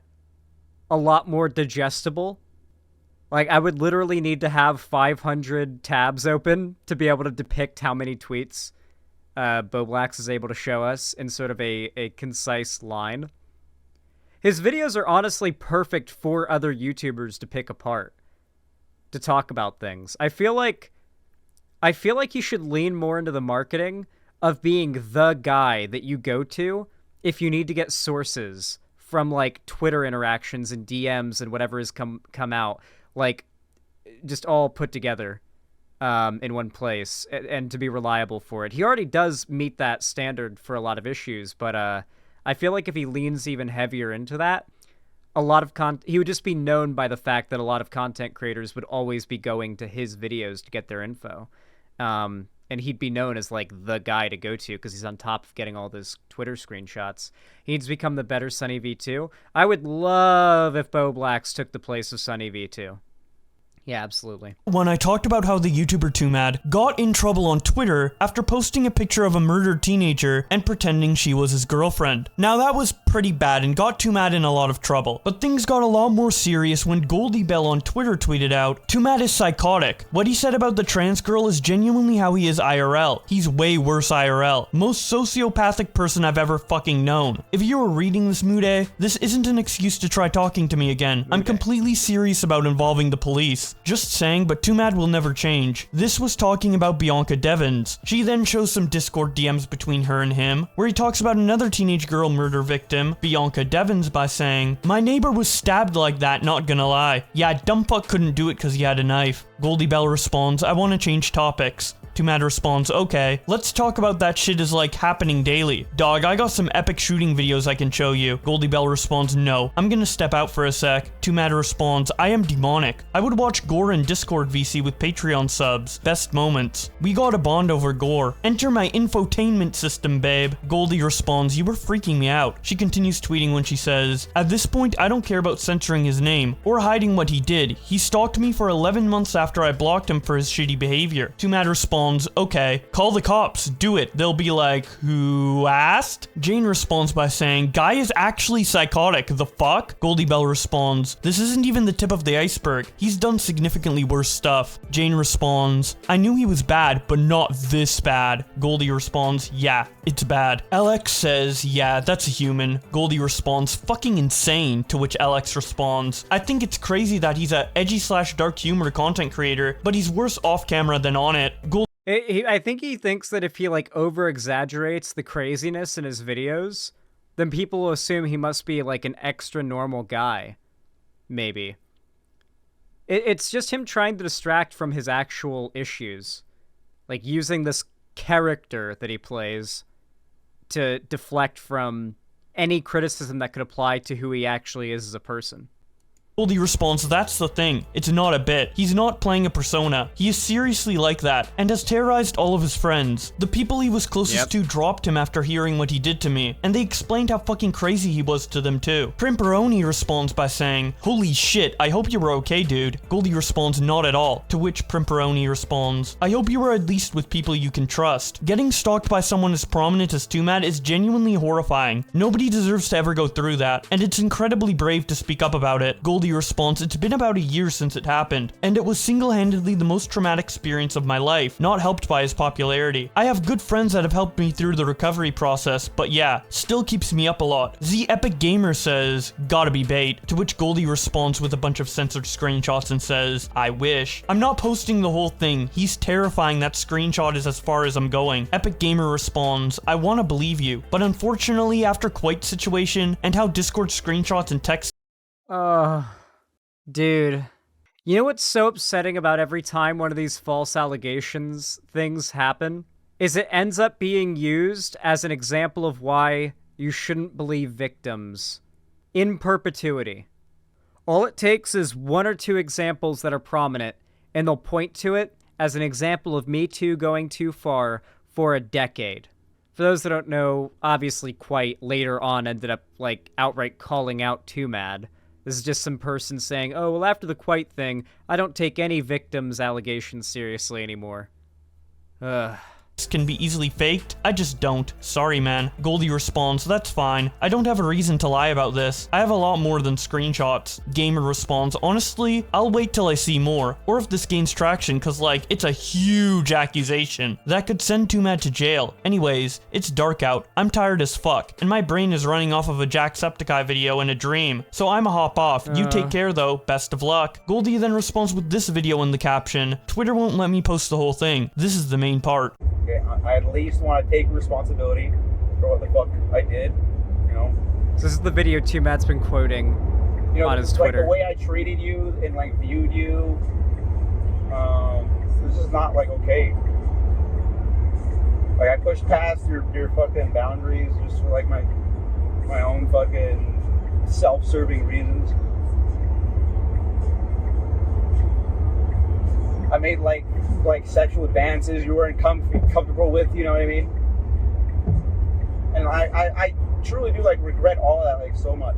Speaker 1: more digestible. Like, I would literally need to have 500 tabs open to be able to depict how many tweets Boblax is able to show us in sort of a concise line. His videos are honestly perfect for other YouTubers to pick apart, to talk about things. I feel like he should lean more into the marketing of being the guy that you go to if you need to get sources from, like, Twitter interactions and DMs and whatever has come out, like, just all put together in one place, and to be reliable for it. He already does meet that standard for a lot of issues, but I feel like if he leans even heavier into that, a lot of he would just be known by the fact that a lot of content creators would always be going to his videos to get their info. And he'd be known as, like, the guy to go to because he's on top of getting all those Twitter screenshots. He needs to become the better Sunny V2. I would love if Boblax took the place of Sunny V2. Yeah, absolutely.
Speaker 5: when I talked about how the YouTuber TwoMad got in trouble on Twitter after posting a picture of a murdered teenager and pretending she was his girlfriend. Now that was pretty bad and got TwoMad in a lot of trouble, but things got a lot more serious when Goldie Bell on Twitter tweeted out, TwoMad is psychotic. What he said about the trans girl is genuinely how he is IRL. He's way worse IRL. Most sociopathic person I've ever fucking known. If you were reading this, Mude, this isn't an excuse to try talking to me again. I'm completely serious about involving the police. Just saying, but TwoMad will never change. This was talking about Bianca Devins. She then shows some Discord DMs between her and him, where he talks about another teenage girl murder victim, Bianca Devins, by saying, my neighbor was stabbed like that, not gonna lie. Yeah, dumb fuck couldn't do it cause he had a knife. Goldie Bell responds, I wanna change topics. TwoMad responds, okay, let's talk about that shit is like happening daily. Dog, I got some epic shooting videos I can show you. Goldie Bell responds, no, I'm gonna step out for a sec. TwoMad responds, I am demonic. I would watch Gore in Discord VC with Patreon subs. Best moments. We got a bond over Gore. Enter my infotainment system, babe. Goldie responds, you were freaking me out. She continues tweeting when she says, at this point, I don't care about censoring his name or hiding what he did. He stalked me for 11 months after I blocked him for his shitty behavior. TwoMad responds, okay, call the cops, do it. They'll be like, who asked? Jane responds by saying, guy is actually psychotic, the fuck? Goldie Bell responds, this isn't even the tip of the iceberg. He's done significantly worse stuff. Jane responds, I knew he was bad, but not this bad. Goldie responds, yeah, it's bad. LX says, yeah, that's a human. Goldie responds, fucking insane, to which LX responds, I think it's crazy that he's a edgy/dark humor content creator, but he's worse off camera than on it.
Speaker 1: I think he thinks that if he, like, over-exaggerates the craziness in his videos, then people will assume he must be, like, an extra normal guy. Maybe. It's just him trying to distract from his actual issues. Like, using this character that he plays to deflect from any criticism that could apply to who he actually is as a person.
Speaker 5: Goldie responds, that's the thing. It's not a bit. He's not playing a persona. He is seriously like that, and has terrorized all of his friends. The people he was closest to dropped him after hearing what he did to me, and they explained how fucking crazy he was to them too. Primperoni responds by saying, holy shit, I hope you were okay, dude. Goldie responds, not at all, to which Primperoni responds, I hope you were at least with people you can trust. Getting stalked by someone as prominent as TwoMad is genuinely horrifying. Nobody deserves to ever go through that, and it's incredibly brave to speak up about it. Goldie Goldie responds, it's been about a year since it happened, and it was single-handedly the most traumatic experience of my life, not helped by his popularity. I have good friends that have helped me through the recovery process, but yeah, still keeps me up a lot. The Epic Gamer says, gotta be bait, to which Goldie responds with a bunch of censored screenshots and says, I wish. I'm not posting the whole thing, he's terrifying, that screenshot is as far as I'm going. Epic Gamer responds, I wanna believe you, but unfortunately after Quite situation and how Discord screenshots and text
Speaker 1: Dude. You know what's so upsetting about every time one of these false allegations things happen? Is it ends up being used as an example of why you shouldn't believe victims in perpetuity. All it takes is one or two examples that are prominent, and they'll point to it as an example of Me Too going too far for a decade. For those that don't know, obviously Quite later on ended up, like, outright calling out TwoMad. This is just some person saying, oh, well, after the Quite thing, I don't take any victims' allegations seriously anymore. Ugh.
Speaker 5: Can be easily faked? I just don't. Sorry, man. Goldie responds, that's fine. I don't have a reason to lie about this. I have a lot more than screenshots. Gamer responds, honestly, I'll wait till I see more. Or if this gains traction, cause like, it's a huge accusation. That could send TwoMad to jail. Anyways, it's dark out. I'm tired as fuck. And my brain is running off of a Jacksepticeye video in a dream. So I'ma hop off. You take care though. Best of luck. Goldie then responds with this video in the caption. Twitter won't let me post the whole thing. This is the main part.
Speaker 2: Okay, I at least want to take responsibility for what the fuck I did, you know?
Speaker 1: So this is the video TwoMad's been quoting on his Twitter.
Speaker 2: Like the way I treated you and like viewed you, this is not like okay. Like I pushed past your fucking boundaries just for like my own fucking self-serving reasons. I made like sexual advances you weren't comfortable with, you know what I mean? And I truly do like regret all of that like so much.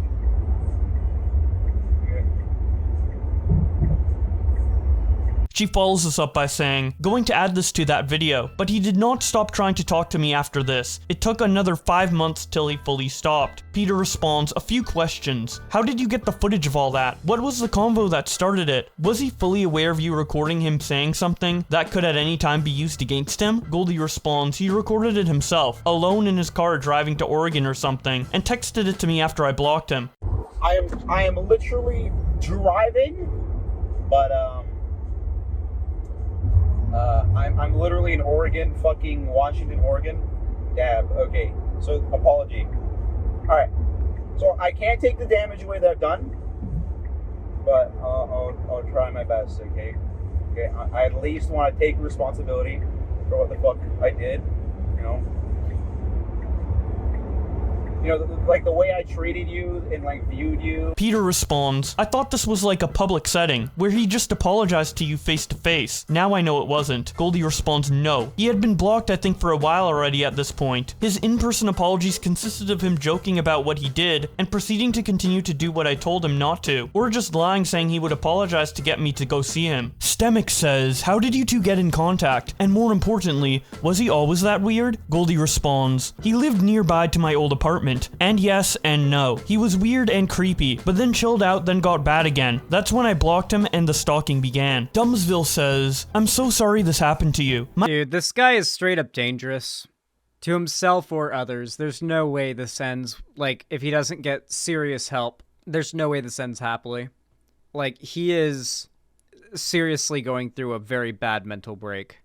Speaker 5: She follows this up by saying, going to add this to that video, but he did not stop trying to talk to me after this. It took another 5 months till he fully stopped. Peter responds, a few questions. How did you get the footage of all that? What was the convo that started it? Was he fully aware of you recording him saying something that could at any time be used against him? Goldie responds, he recorded it himself, alone in his car driving to Oregon or something, and texted it to me after I blocked him.
Speaker 2: I am literally driving, but I'm literally in Oregon, fucking Washington, Oregon. Dab. Okay. So apology. All right. So I can't take the damage away that I've done, but I'll try my best. Okay. Okay. I at least want to take responsibility for what the fuck I did. You know. You know, like the way I treated you and like viewed you.
Speaker 5: Peter responds, I thought this was like a public setting, where he just apologized to you face to face. Now I know it wasn't. Goldie responds, no. He had been blocked I think for a while already at this point. His in-person apologies consisted of him joking about what he did, and proceeding to continue to do what I told him not to, or just lying saying he would apologize to get me to go see him. Stemic says, how did you two get in contact? And more importantly, was he always that weird? Goldie responds, he lived nearby to my old apartment. And yes and no. He was weird and creepy, but then chilled out, then got bad again. That's when I blocked him and the stalking began. Dumbsville says, I'm so sorry this happened to you.
Speaker 1: Dude, this guy is straight up dangerous. To himself or others. There's no way this ends, like, if he doesn't get serious help, there's no way this ends happily. Like, he is seriously going through a very bad mental break.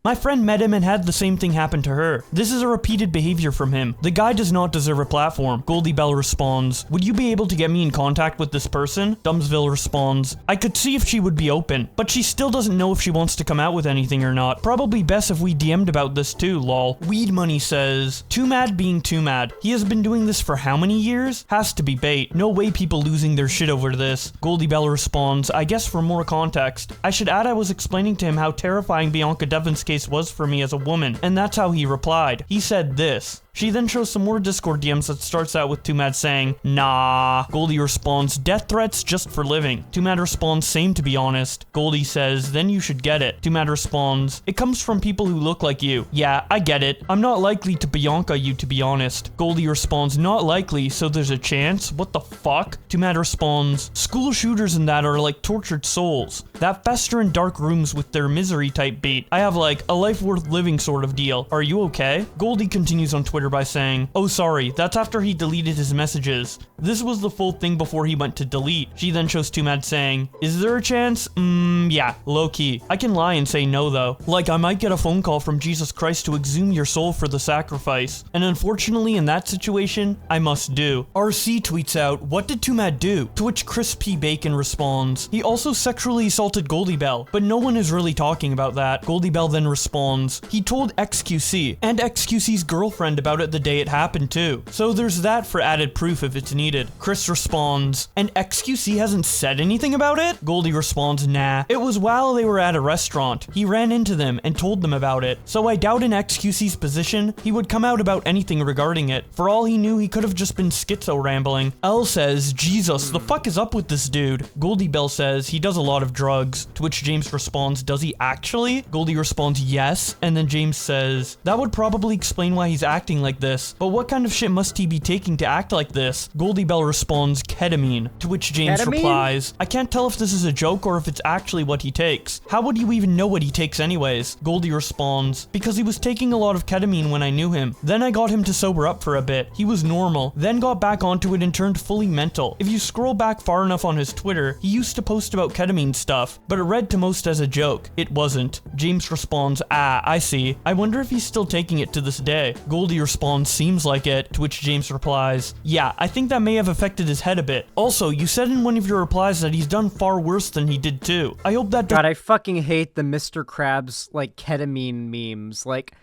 Speaker 5: My friend met him and had the same thing happen to her. This is a repeated behavior from him. The guy does not deserve a platform. Goldie Bell responds, would you be able to get me in contact with this person? Dumbsville responds, I could see if she would be open, but she still doesn't know if she wants to come out with anything or not. Probably best if we DM'd about this too, lol. Weed Money says, TwoMad being TwoMad. He has been doing this for how many years? Has to be bait. No way people losing their shit over this. Goldie Bell responds, I guess for more context, I should add I was explaining to him how terrifying Bianca Devin's case was for me as a woman, and that's how he replied. He said this. She then shows some more Discord DMs that starts out with TwoMad saying, nah. Goldie responds, death threats just for living. TwoMad responds, same to be honest. Goldie says, then you should get it. TwoMad responds, it comes from people who look like you. Yeah, I get it. I'm not likely to Bianca you to be honest. Goldie responds, not likely, so there's a chance? What the fuck? TwoMad responds, school shooters and that are like tortured souls that fester in dark rooms with their misery type beat. I have like a life worth living sort of deal. Are you okay? Goldie continues on Twitter by saying, oh sorry, that's after he deleted his messages. This was the full thing before he went to delete. She then shows TwoMad saying, is there a chance? Yeah, low key. I can lie and say no though. Like I might get a phone call from Jesus Christ to exhume your soul for the sacrifice. And unfortunately in that situation, I must do. RC tweets out, what did TwoMad do? To which Chris P. Bacon responds, he also sexually assaulted Goldie Bell, but no one is really talking about that. Goldie Bell then responds, he told XQC and XQC's girlfriend about it the day it happened too. So there's that for added proof if it's needed. Chris responds, and XQC hasn't said anything about it? Goldie responds, nah. It was while they were at a restaurant. He ran into them and told them about it. So I doubt in XQC's position, he would come out about anything regarding it. For all he knew, he could have just been schizo rambling. L says, Jesus, the fuck is up with this dude? Goldie Bell says, he does a lot of drugs. To which James responds, does he actually? Goldie responds, yes. And then James says, that would probably explain why he's acting like this. But what kind of shit must he be taking to act like this? Goldie Bell responds, ketamine. To which James replies, I can't tell if this is a joke or if it's actually what he takes. How would you even know what he takes anyways? Goldie responds, because he was taking a lot of ketamine when I knew him. Then I got him to sober up for a bit. He was normal, then got back onto it and turned fully mental. If you scroll back far enough on his Twitter, he used to post about ketamine stuff, but it read to most as a joke. It wasn't. James responds, ah, I see. I wonder if he's still taking it to this day. Goldie responds, seems like it. To which James replies, yeah, I think that may have affected his head a bit. Also, you said in one of your replies that he's done far worse than he did too. I hope that
Speaker 1: God, I fucking hate the Mr. Krabs, like, ketamine memes. Like,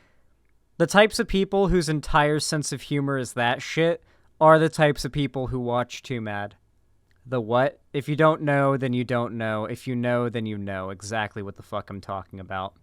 Speaker 1: the types of people whose entire sense of humor is that shit are the types of people who watch TwoMad. The what? If you don't know, then you don't know. If you know, then you know exactly what the fuck I'm talking about.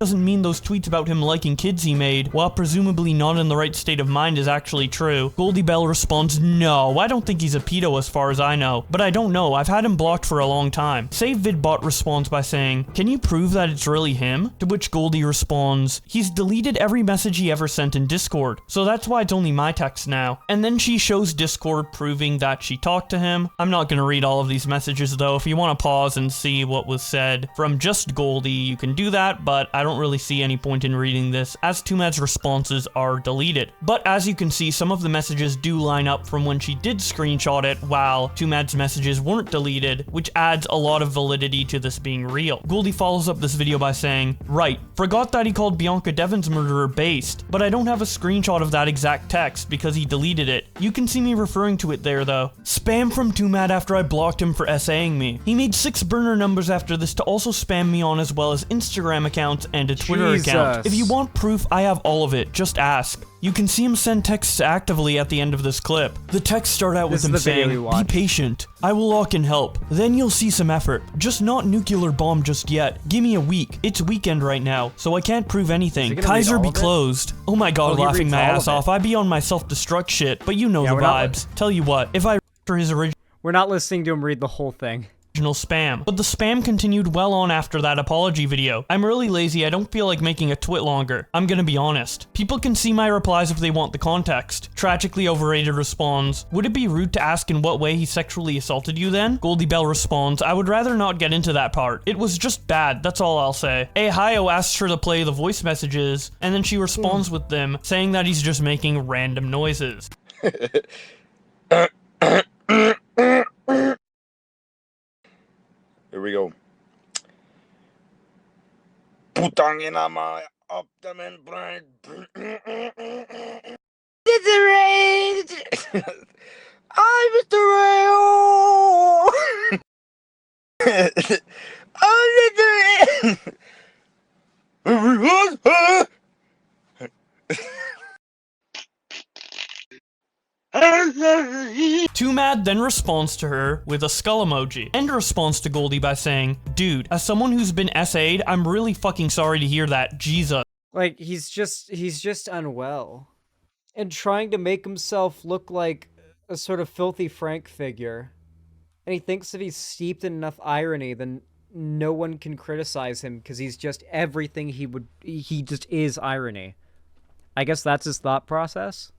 Speaker 5: doesn't mean those tweets about him liking kids he made, while presumably not in the right state of mind, is actually true. Goldie Bell responds, no, I don't think he's a pedo as far as I know. But I don't know, I've had him blocked for a long time. SaveVidBot responds by saying, can you prove that it's really him? To which Goldie responds, he's deleted every message he ever sent in Discord, so that's why it's only my text now. And then she shows Discord proving that she talked to him. I'm not gonna read all of these messages though. If you want to pause and see what was said from just Goldie, you can do that, but I don't really see any point in reading this, as TwoMad's responses are deleted. But as you can see, some of the messages do line up from when she did screenshot it, while TwoMad's messages weren't deleted, which adds a lot of validity to this being real. Goldie follows up this video by saying, right, forgot that he called Bianca Devon's murderer based, but I don't have a screenshot of that exact text because he deleted it. You can see me referring to it there though. Spam from TwoMad after I blocked him for essaying me. He made 6 burner numbers after this to also spam me on, as well as Instagram accounts and a Twitter account. If you want proof, I have all of it. Just ask. You can see him send texts actively at the end of this clip. The texts start out with him saying, be patient. I will lock and help. Then you'll see some effort. Just not nuclear bomb just yet. Give me a week. It's weekend right now, so I can't prove anything. Kaiser be closed. Oh my god, laughing my ass off. I be on my self-destruct shit, but you know the vibes. Tell you what, if I for his original...
Speaker 1: We're not listening to him read the whole thing.
Speaker 5: Spam. But the spam continued well on after that apology video. I'm really lazy, I don't feel like making a twit longer. I'm gonna be honest. People can see my replies if they want the context. Tragically Overrated responds, would it be rude to ask in what way he sexually assaulted you then? Goldie Bell responds, I would rather not get into that part. It was just bad, that's all I'll say. Ahio asks her to play the voice messages, and then she responds with them, saying that he's just making random noises.
Speaker 2: Here we go. Putangina my optimum brain. It's a rain. I'm Mr. Rail. Oh, Mr.
Speaker 5: TwoMad then responds to her with a skull emoji, and responds to Goldie by saying, dude, as someone who's been SA'd, I'm really fucking sorry to hear that, Jesus.
Speaker 1: Like, he's just unwell. and trying to make himself look like a sort of filthy Frank figure. And he thinks if he's steeped in enough irony, then no one can criticize him because he's just everything he just is irony. I guess that's his thought process.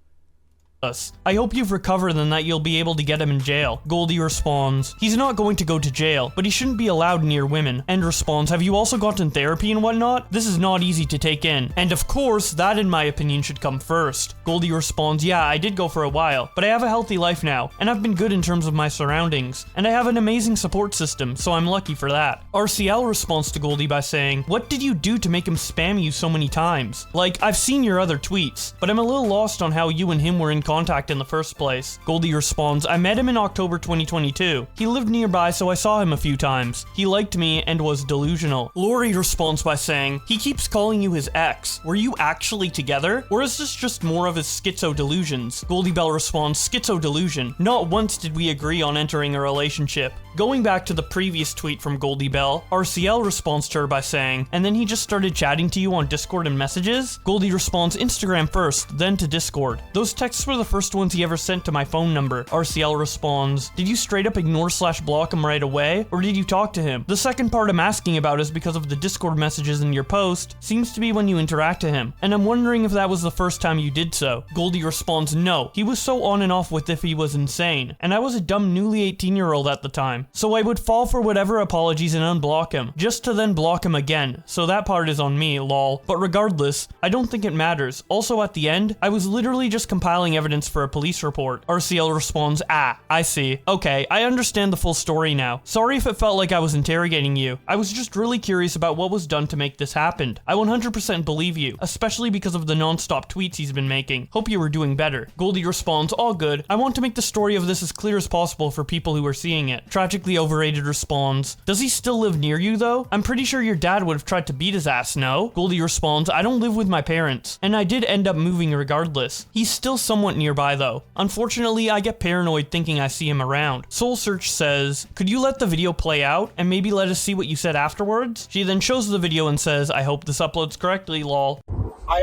Speaker 5: I hope you've recovered and that you'll be able to get him in jail. Goldie responds, he's not going to go to jail, but he shouldn't be allowed near women. And responds, have you also gotten therapy and whatnot? This is not easy to take in. And of course, that in my opinion should come first. Goldie responds, yeah, I did go for a while, but I have a healthy life now, and I've been good in terms of my surroundings, and I have an amazing support system, so I'm lucky for that. RCL responds to Goldie by saying, what did you do to make him spam you so many times? Like, I've seen your other tweets, but I'm a little lost on how you and him were in contact in the first place. Goldie responds, I met him in October 2022. He lived nearby, so I saw him a few times. He liked me and was delusional. Lori responds by saying, he keeps calling you his ex. Were you actually together? Or is this just more of his schizo delusions? Goldie Bell responds, schizo delusion. Not once did we agree on entering a relationship. Going back to the previous tweet from Goldie Bell, RCL responds to her by saying, and then he just started chatting to you on Discord and messages? Goldie responds, Instagram first, then to Discord. Those texts were the first ones he ever sent to my phone number. RCL responds, did you straight up ignore/block him right away, or did you talk to him? The second part I'm asking about is because of the Discord messages in your post, seems to be when you interact to him, and I'm wondering if that was the first time you did so. Goldie responds, no, he was so on and off with if he was insane, and I was a dumb newly 18-year-old at the time, so I would fall for whatever apologies and unblock him, just to then block him again, so that part is on me, lol. But regardless, I don't think it matters. Also at the end, I was literally just compiling evidence for a police report. RCL responds, ah, I see. Okay, I understand the full story now. Sorry if it felt like I was interrogating you. I was just really curious about what was done to make this happen. I 100% believe you, especially because of the non-stop tweets he's been making. Hope you were doing better. Goldie responds, all good. I want to make the story of this as clear as possible for people who are seeing it. Tragically Overrated responds, does he still live near you though? I'm pretty sure your dad would have tried to beat his ass, no? Goldie responds, I don't live with my parents, and I did end up moving regardless. He's still somewhat nearby though. Unfortunately, I get paranoid thinking I see him around. Soul Search says, could you let the video play out and maybe let us see what you said afterwards? She then shows the video and says, I hope this uploads correctly, lol.
Speaker 2: I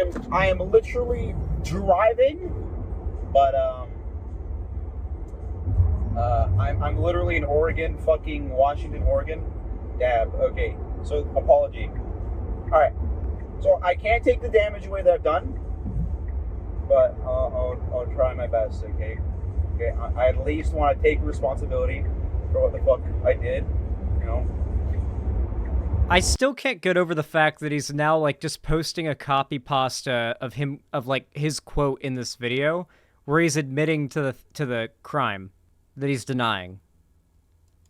Speaker 2: am literally driving, but I'm literally in Oregon, fucking Washington, Oregon. Dab. Okay. So apology. All right. So I can't take the damage away that I've done, but I'll try my best. Okay. Okay. I at least want to take responsibility for what the fuck I did. You know.
Speaker 1: I still can't get over the fact that he's now like just posting a copy pasta of him of like his quote in this video where he's admitting to the crime that he's denying.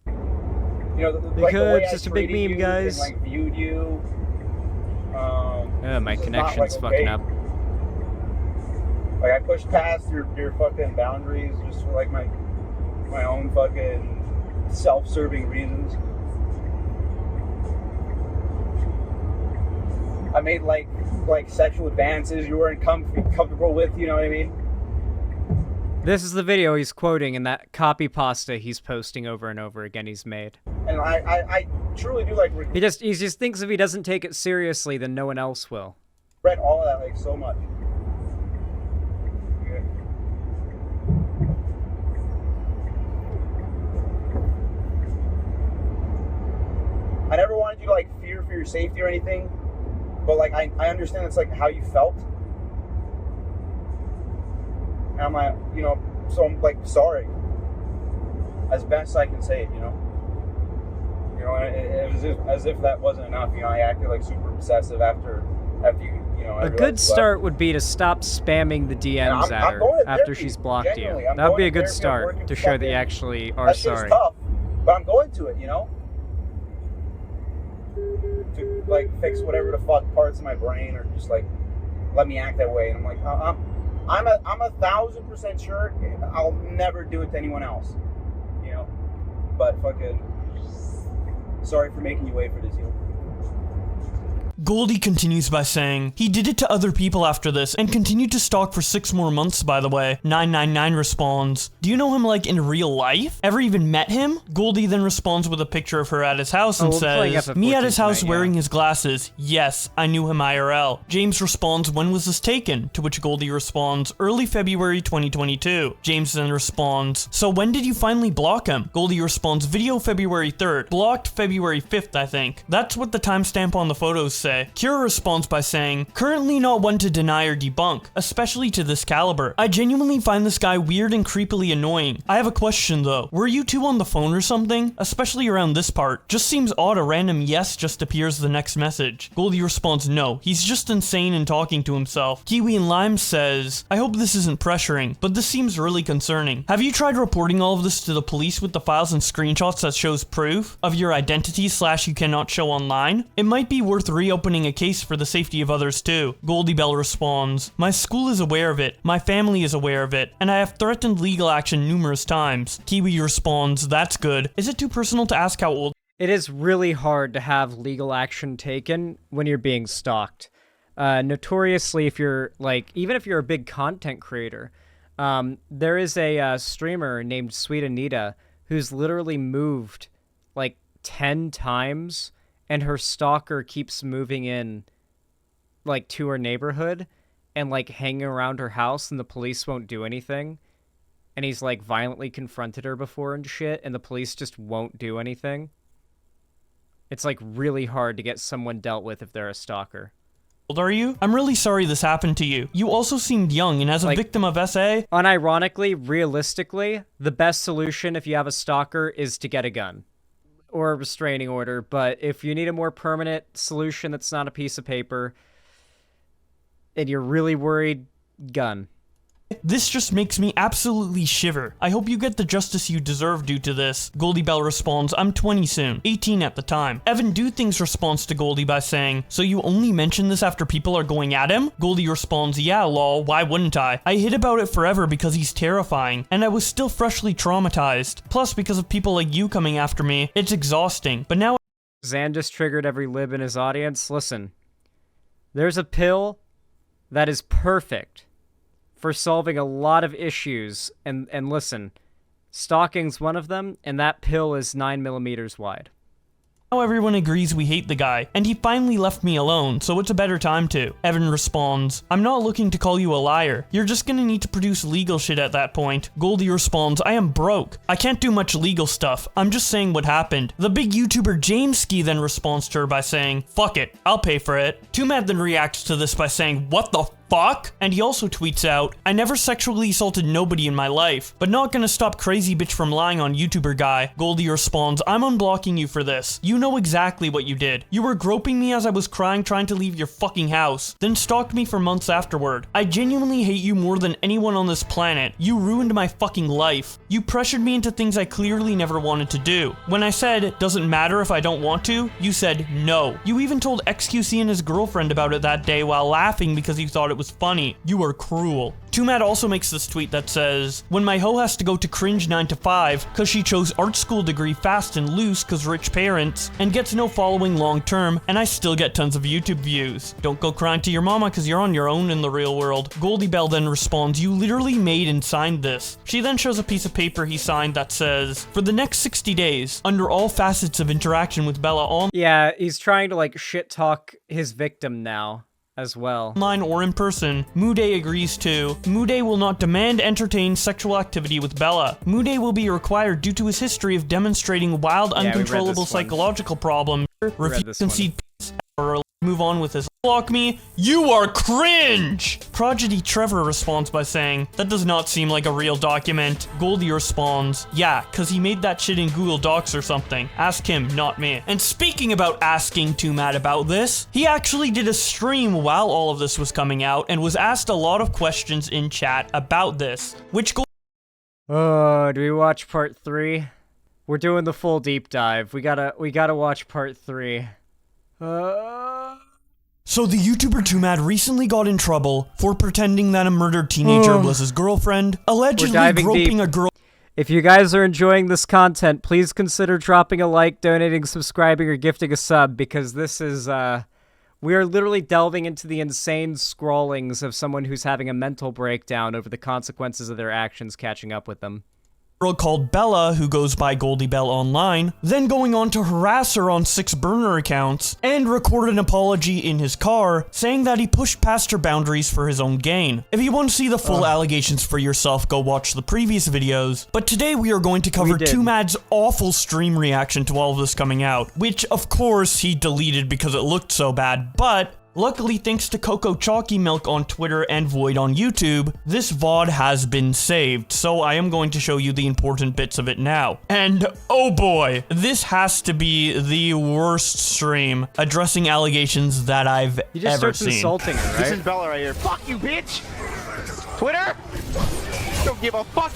Speaker 2: You know,
Speaker 1: because
Speaker 2: the way
Speaker 1: it's just a big meme, guys.
Speaker 2: And, like, viewed you.
Speaker 1: My connection's
Speaker 2: like,
Speaker 1: fucking up.
Speaker 2: Like I pushed past your fucking boundaries just for like my own fucking self-serving reasons. I made like sexual advances you weren't comfortable with, you know what I mean?
Speaker 1: This is the video he's quoting in that copy pasta he's posting over and over again he's made.
Speaker 2: And I truly do like...
Speaker 1: He just thinks if he doesn't take it seriously, then no one else will.
Speaker 2: Read all of that like so much. Yeah. I never wanted you to like fear for your safety or anything, but like I understand it's like how you felt. And I'm like, you know, so I'm like sorry, as best I can say it, you know. You know, as if that wasn't enough, you know. I acted like super obsessive after you know.
Speaker 1: A good start would be to stop spamming the DMs at her after she's blocked you. That would be a good start to show that you actually are sorry.
Speaker 2: Tough, but I'm going to it, you know. To like fix whatever the fuck parts of my brain or just like let me act that way, and I'm like, I'm 1,000% sure I'll never do it to anyone else, you know. But fucking sorry for making you wait for this, you know.
Speaker 5: Goldie continues by saying, he did it to other people after this and continued to stalk for 6 more months, by the way. 999 responds, do you know him like in real life? Ever even met him? Goldie then responds with a picture of her at his house and says, me at his house wearing his glasses. Yes, I knew him IRL. James responds, when was this taken? To which Goldie responds, early February 2022. James then responds, so when did you finally block him? Goldie responds, video February 3rd. Blocked February 5th, I think. That's what the timestamp on the photos say. Kira responds by saying, currently not one to deny or debunk, especially to this caliber. I genuinely find this guy weird and creepily annoying. I have a question though. Were you two on the phone or something? Especially around this part. Just seems odd a random yes just appears the next message. Goldie responds, no, he's just insane and talking to himself. Kiwi and Lime says, I hope this isn't pressuring, but this seems really concerning. Have you tried reporting all of this to the police with the files and screenshots that shows proof of your identity / you cannot show online? It might be worth reopening a case for the safety of others too. Goldie Bell responds, my school is aware of it, my family is aware of it, and I have threatened legal action numerous times. Kiwi responds, that's good. Is it too personal to ask how old?
Speaker 1: It is really hard to have legal action taken when you're being stalked. Notoriously, if you're like, even if you're a big content creator, there is a streamer named Sweet Anita who's literally moved like 10 times, and her stalker keeps moving in like to her neighborhood and like hanging around her house, and the police won't do anything. And he's like violently confronted her before and shit, and the police just won't do anything. It's like really hard to get someone dealt with if they're a stalker.
Speaker 5: Old are you? I'm really sorry this happened to you. You also seemed young, and as a victim of SA...
Speaker 1: Unironically, realistically, the best solution if you have a stalker is to get a gun. Or a restraining order, but if you need a more permanent solution that's not a piece of paper, and you're really worried, gun.
Speaker 5: This just makes me absolutely shiver. I hope you get the justice you deserve due to this. Goldie Bell responds, I'm 20 soon, 18 at the time. Evan Do Things responds to Goldie by saying, so you only mention this after people are going at him? Goldie responds, yeah lol, why wouldn't I? I hid about it forever because he's terrifying, and I was still freshly traumatized. Plus, because of people like you coming after me, it's exhausting. But now
Speaker 1: Zan just triggered every lib in his audience. Listen, there's a pill that is perfect for solving a lot of issues, and listen, stalking's one of them, and that pill is 9mm wide.
Speaker 5: Now everyone agrees we hate the guy, and he finally left me alone, so it's a better time to. Evan responds, I'm not looking to call you a liar. You're just gonna need to produce legal shit at that point. Goldie responds, I am broke. I can't do much legal stuff. I'm just saying what happened. The big YouTuber Jameski then responds to her by saying, fuck it, I'll pay for it. TwoMad then reacts to this by saying, what the fuck? And he also tweets out, I never sexually assaulted nobody in my life, but not gonna stop crazy bitch from lying on YouTuber guy. Goldie responds, I'm unblocking you for this. You know exactly what you did. You were groping me as I was crying trying to leave your fucking house, then stalked me for months afterward. I genuinely hate you more than anyone on this planet. You ruined my fucking life. You pressured me into things I clearly never wanted to do. When I said, it doesn't matter if I don't want to, you said no. You even told XQC and his girlfriend about it that day while laughing because you thought it was funny. You are cruel. TwoMad also makes this tweet that says, when my hoe has to go to cringe 9 to 5 cause she chose art school degree fast and loose cause rich parents, and gets no following long term, and I still get tons of YouTube views. Don't go crying to your mama cause you're on your own in the real world. Goldie Bell then responds, you literally made and signed this. She then shows a piece of paper he signed that says, for the next 60 days, under all facets of interaction with Bella on—
Speaker 1: Yeah, he's trying to like shit talk his victim now as well.
Speaker 5: Online or in person, Muday agrees to. Muday will not demand entertain sexual activity with Bella. Muday will be required due to his history of demonstrating wild, uncontrollable psychological problems. Refuse to concede peace or move on with his— block me, you are cringe! Prodigy Trevor responds by saying, that does not seem like a real document. Goldie responds, yeah, cause he made that shit in Google Docs or something. Ask him, not me. And speaking about asking TwoMad about this, he actually did a stream while all of this was coming out and was asked a lot of questions in chat about this, which
Speaker 1: Oh, do we watch part 3? We're doing the full deep dive. We gotta watch part 3.
Speaker 5: So the YouTuber TwoMad recently got in trouble for pretending that a murdered teenager was his girlfriend, allegedly groping a girl.
Speaker 1: If you guys are enjoying this content, please consider dropping a like, donating, subscribing, or gifting a sub, because this is, We are literally delving into the insane scrawlings of someone who's having a mental breakdown over the consequences of their actions catching up with them.
Speaker 5: Girl called Bella, who goes by Goldie Bell online, then going on to harass her on 6 burner accounts, and record an apology in his car, saying that he pushed past her boundaries for his own gain. If you want to see the full allegations for yourself, go watch the previous videos, but today we are going to cover TwoMad's awful stream reaction to all of this coming out, which of course he deleted because it looked so bad, but luckily, thanks to Coco Chalky Milk on Twitter and Void on YouTube, this VOD has been saved, so I am going to show you the important bits of it now. And oh boy, this has to be the worst stream addressing allegations that I've
Speaker 1: He just
Speaker 5: ever
Speaker 1: starts
Speaker 5: seen.
Speaker 1: insulting her, right?
Speaker 2: This is Bella right here. Fuck you, bitch! Twitter? Don't give a fuck.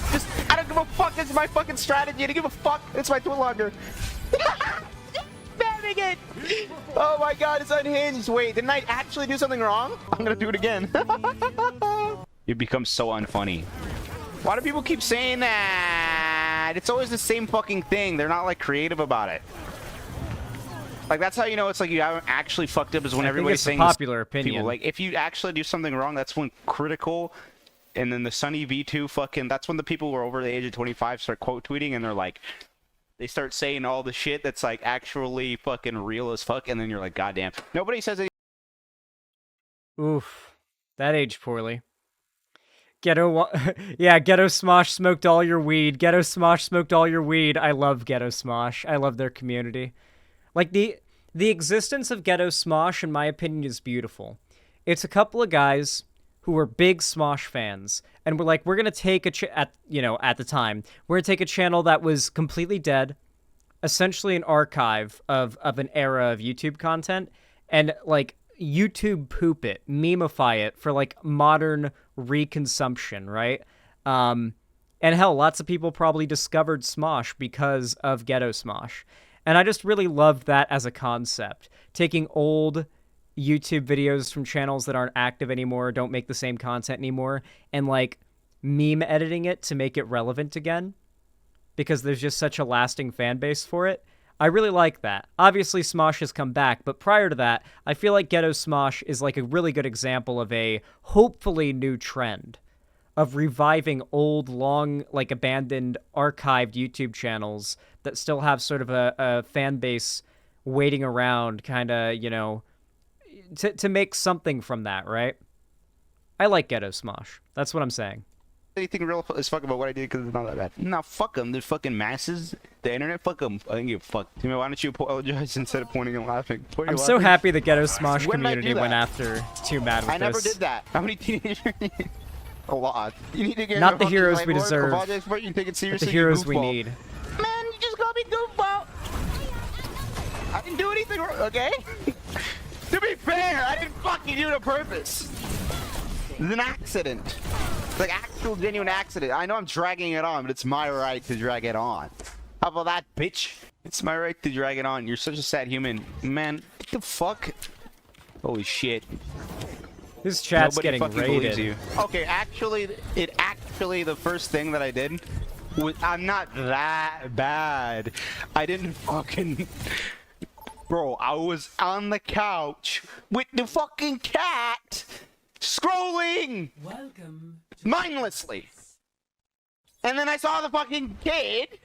Speaker 2: I don't give a fuck. This is my fucking strategy. I don't give a fuck. It's my Twitter logger. Spamming it! Oh my god, it's unhinged. Wait, didn't I actually do something wrong? I'm gonna do it again. You become so unfunny. Why do people keep saying that? It's always the same fucking thing. They're not like creative about it. Like that's how you know it's like you haven't actually fucked up is when everybody's saying
Speaker 1: popular opinion.
Speaker 2: People, like if you actually do something wrong, that's when critical. And then the Sunny V2 fucking, that's when the people who are over the age of 25 start quote tweeting and they're like, they start saying all the shit that's like actually fucking real as fuck, and then you're like, goddamn. Nobody says anything.
Speaker 1: Oof. That aged poorly. Ghetto Smosh smoked all your weed. Ghetto Smosh smoked all your weed. I love Ghetto Smosh. I love their community. Like, the existence of Ghetto Smosh, in my opinion, is beautiful. It's a couple of guys who were big Smosh fans, and we're like, we're gonna take at the time, we're gonna take a channel that was completely dead, essentially an archive of an era of YouTube content, and like YouTube poop it, memeify it for like modern reconsumption, right? And hell, lots of people probably discovered Smosh because of Ghetto Smosh, and I just really loved that as a concept, taking old YouTube videos from channels that aren't active anymore, don't make the same content anymore, and like meme editing it to make it relevant again because there's just such a lasting fan base for it. I really like that. Obviously Smosh has come back, but prior to that, I feel like Ghetto Smosh is like a really good example of a hopefully new trend of reviving old, long, like abandoned, archived YouTube channels that still have sort of a fan base waiting around, kind of, you know, to make something from that, right? I like Ghetto Smosh. That's what I'm saying.
Speaker 2: Anything real as fuck about what I did because it's not that bad. Nah, fuck them. They're fucking masses. The internet, fuck them. I think you fuck. Why don't you apologize instead of pointing and laughing?
Speaker 1: I'm so happy the Ghetto Smosh community went after TwoMad with
Speaker 2: I never did that. How many teenagers? A lot. You need to get
Speaker 1: not the heroes we deserve,
Speaker 2: but you take it seriously.
Speaker 1: the heroes we need.
Speaker 2: Man, you just called me goofball. I didn't do anything wrong, okay? To be fair, I didn't fucking do it on purpose. It's an accident. It's like actual genuine accident. I know I'm dragging it on, but it's my right to drag it on. How about that, bitch? It's my right to drag it on. You're such a sad human. Man, what the fuck? Holy shit.
Speaker 1: This chat's
Speaker 2: Nobody
Speaker 1: getting
Speaker 2: fucking believes
Speaker 1: raided.
Speaker 2: you. Okay, actually, the first thing that I did was, I'm not that bad. I didn't fucking... Bro, I was on the couch with the fucking cat scrolling mindlessly. And then I saw the fucking kid.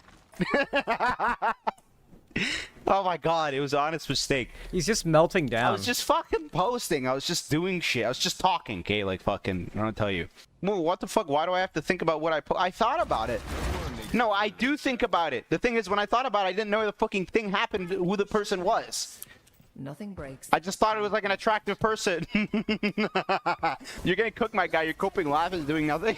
Speaker 2: Oh my god, it was an honest mistake.
Speaker 1: He's just melting down.
Speaker 2: I was just fucking posting. I was just doing shit. I was just talking, okay? Like fucking, I don't tell you. Well, what the fuck? Why do I have to think about what I thought about it. No, I do think about it. The thing is, when I thought about it, I didn't know the fucking thing happened, who the person was.
Speaker 4: Nothing breaks.
Speaker 2: I just thought it was like an attractive person. You're getting cooked, my guy. Your coping laugh is doing nothing.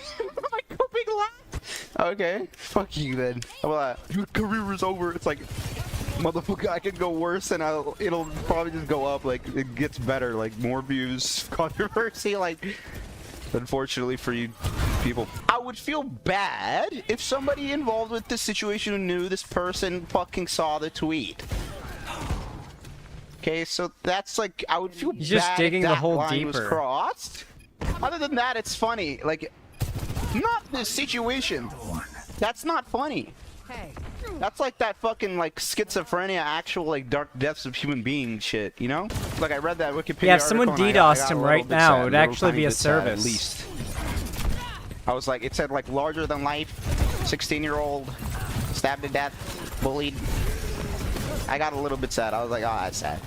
Speaker 2: My coping laugh? Okay. Fuck you then. How about that? Your career is over. It's like, motherfucker, I could go worse and it'll probably just go up. Like, it gets better. Like, more views, controversy, like... Unfortunately for you people. I would feel bad if somebody involved with this situation who knew this person fucking saw the tweet. Okay, so that's like, I would feel bad
Speaker 1: just digging
Speaker 2: if
Speaker 1: the
Speaker 2: that
Speaker 1: hole
Speaker 2: line was
Speaker 1: deeper.
Speaker 2: crossed. Other than that, it's funny. Like, not this situation. That's not funny.
Speaker 4: Hey,
Speaker 2: That's like that fucking like schizophrenia, actual like dark depths of human being shit, you know? Like I read that Wikipedia
Speaker 1: Yeah, if someone
Speaker 2: article and I
Speaker 1: DDoSed
Speaker 2: got a
Speaker 1: him
Speaker 2: little
Speaker 1: right
Speaker 2: bit
Speaker 1: now,
Speaker 2: sad,
Speaker 1: it would
Speaker 2: a little
Speaker 1: actually
Speaker 2: tiny
Speaker 1: be a
Speaker 2: bit sad,
Speaker 1: service.
Speaker 2: at least. I was like, it said like larger than life, 16-year-old, stabbed to death, bullied. I got a little bit sad. I was like, oh, that's sad.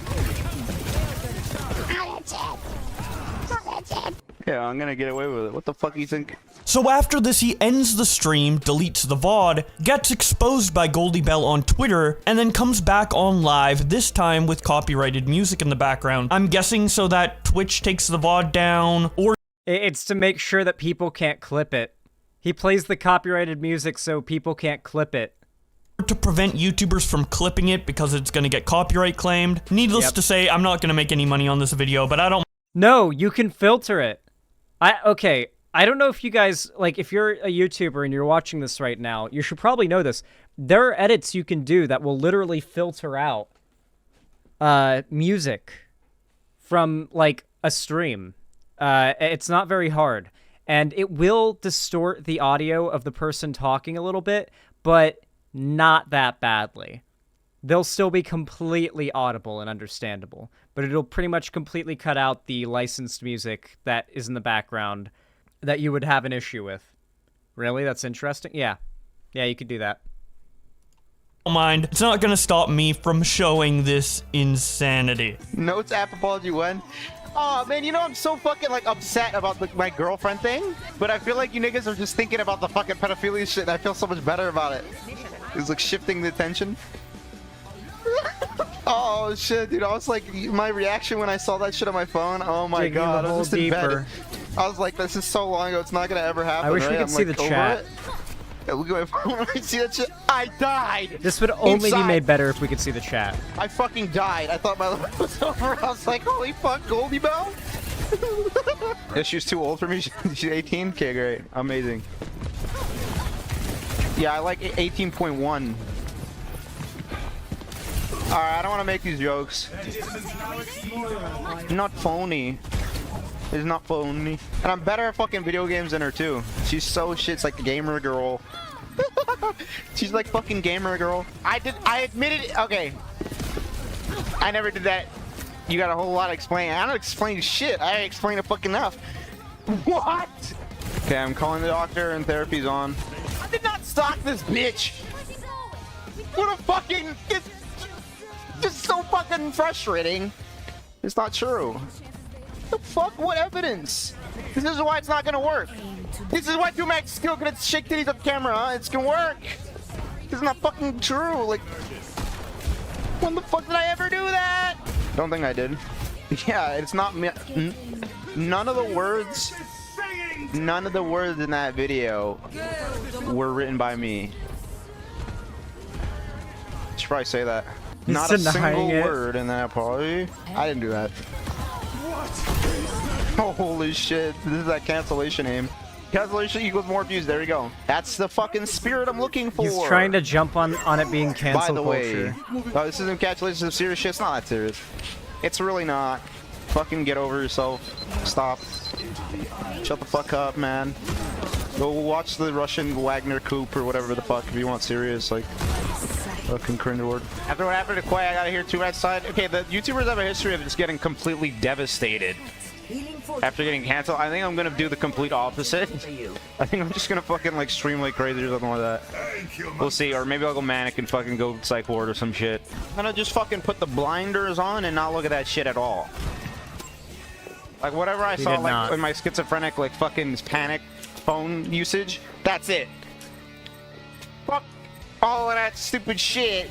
Speaker 2: Yeah, I'm gonna get away with it. What the fuck you think?
Speaker 5: So after this, he ends the stream, deletes the VOD, gets exposed by Goldie Bell on Twitter, and then comes back on live, this time with copyrighted music in the background. I'm guessing so that Twitch takes the VOD down, or
Speaker 1: It's to make sure that people can't clip it. He plays the copyrighted music so people can't clip it.
Speaker 5: to prevent YouTubers from clipping it because it's gonna get copyright claimed. Needless to say, I'm not gonna make any money on this video, but I don't.
Speaker 1: No, you can filter it. Okay, I don't know if you guys, like, if you're a YouTuber and you're watching this right now, you should probably know this. There are edits you can do that will literally filter out music from, like, a stream. It's not very hard. And it will distort the audio of the person talking a little bit, but not that badly. They'll still be completely audible and understandable, but it'll pretty much completely cut out the licensed music that is in the background that you would have an issue with. Really? That's interesting? Yeah. Yeah, you could do that.
Speaker 5: Mind. It's not gonna stop me from showing this insanity.
Speaker 2: Notes app apology when? Oh man, you know I'm so fucking like upset about my girlfriend thing, but I feel like you niggas are just thinking about the fucking pedophilia shit and I feel so much better about it. It's like shifting the attention. Oh shit, dude, I was like, my reaction when I saw that shit on my phone, oh my
Speaker 1: Digging
Speaker 2: god,
Speaker 1: the
Speaker 2: I was
Speaker 1: hole
Speaker 2: just in bed.
Speaker 1: deeper.
Speaker 2: I was like, this is so long ago, it's not gonna ever happen,
Speaker 1: I wish we
Speaker 2: right?
Speaker 1: could
Speaker 2: I'm
Speaker 1: see
Speaker 2: like,
Speaker 1: the
Speaker 2: over
Speaker 1: chat.
Speaker 2: it. Yeah, look at my phone when I see that shit. I died!
Speaker 1: This would only
Speaker 2: Inside.
Speaker 1: be made better if we could see the chat.
Speaker 2: I fucking died. I thought my life was over. I was like, holy fuck, Goldie Bell? Yeah, she's too old for me. She's 18? Okay, great. Amazing. Yeah, I like 18.1. Alright, I don't want to make these jokes. Not phony. It's not phony. And I'm better at fucking video games than her too. She's so shit. It's like the gamer girl. She's like fucking gamer girl. I admitted it. Okay. I never did that. You got a whole lot of explaining. I don't explain shit. I explain it fucking enough. What? Okay, I'm calling the doctor and therapy's on. I did not stalk this bitch. What a fucking... It's just so fucking frustrating. It's not true. The fuck? What evidence? This is why it's not gonna work. This is why TwoMad still gonna shake titties on camera, huh? It's gonna work. This is not fucking true. Like, when the fuck did I ever do that? Don't think I did. Yeah, it's not me. None of the words in that video were written by me. Should probably say that.
Speaker 1: He's
Speaker 2: Not a
Speaker 1: denying
Speaker 2: single
Speaker 1: it.
Speaker 2: word in that apology. I didn't do that. Holy shit, this is that cancellation aim. Cancellation equals more views, there you go. That's the fucking spirit I'm looking for.
Speaker 1: He's trying to jump on it being cancel
Speaker 2: By the
Speaker 1: culture.
Speaker 2: way, this isn't cancellation of serious shit, it's not that serious. It's really not. Fucking get over yourself. Stop. Shut the fuck up, man. Go watch the Russian Wagner coup or whatever the fuck if you want serious, like, fucking cringe word. After what happened to Quay, I gotta hear TwoMad's side. Okay, the YouTubers have a history of just getting completely devastated after getting canceled. I think I'm gonna do the complete opposite. I think I'm just gonna fucking like stream like crazy or something like that. We'll see, or maybe I'll go manic and fucking go psych ward or some shit. I'm gonna just fucking put the blinders on and not look at that shit at all. Like whatever I saw like in my schizophrenic like fucking panic phone usage, that's it. Fuck all of that stupid shit.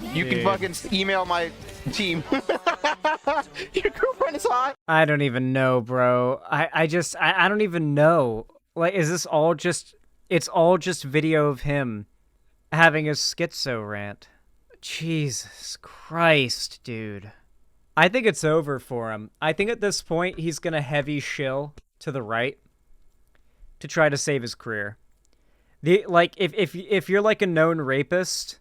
Speaker 2: You can fucking email my team. Your girlfriend is hot.
Speaker 1: I don't even know, bro. I don't even know. Like, is this all just... It's all just video of him having a schizo rant. Jesus Christ, dude. I think it's over for him. I think at this point, he's gonna heavy shill to the right to try to save his career. Like, if you're like a known rapist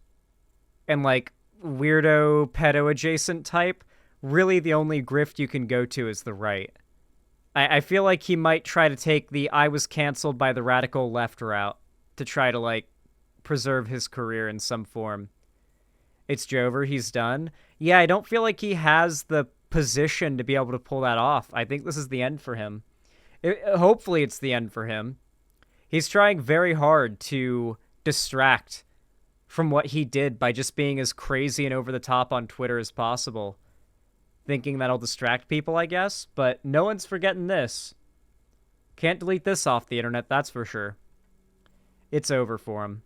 Speaker 1: and like weirdo pedo adjacent type, really the only grift you can go to is the right. I feel like he might try to take the I was canceled by the radical left route to try to like preserve his career in some form. It's Jover, he's done. Yeah, I don't feel like he has the position to be able to pull that off. I think this is the end for him. Hopefully it's the end for him. He's trying very hard to distract from what he did by just being as crazy and over the top on Twitter as possible. Thinking that'll distract people, I guess, but no one's forgetting this. Can't delete this off the internet, that's for sure. It's over for him.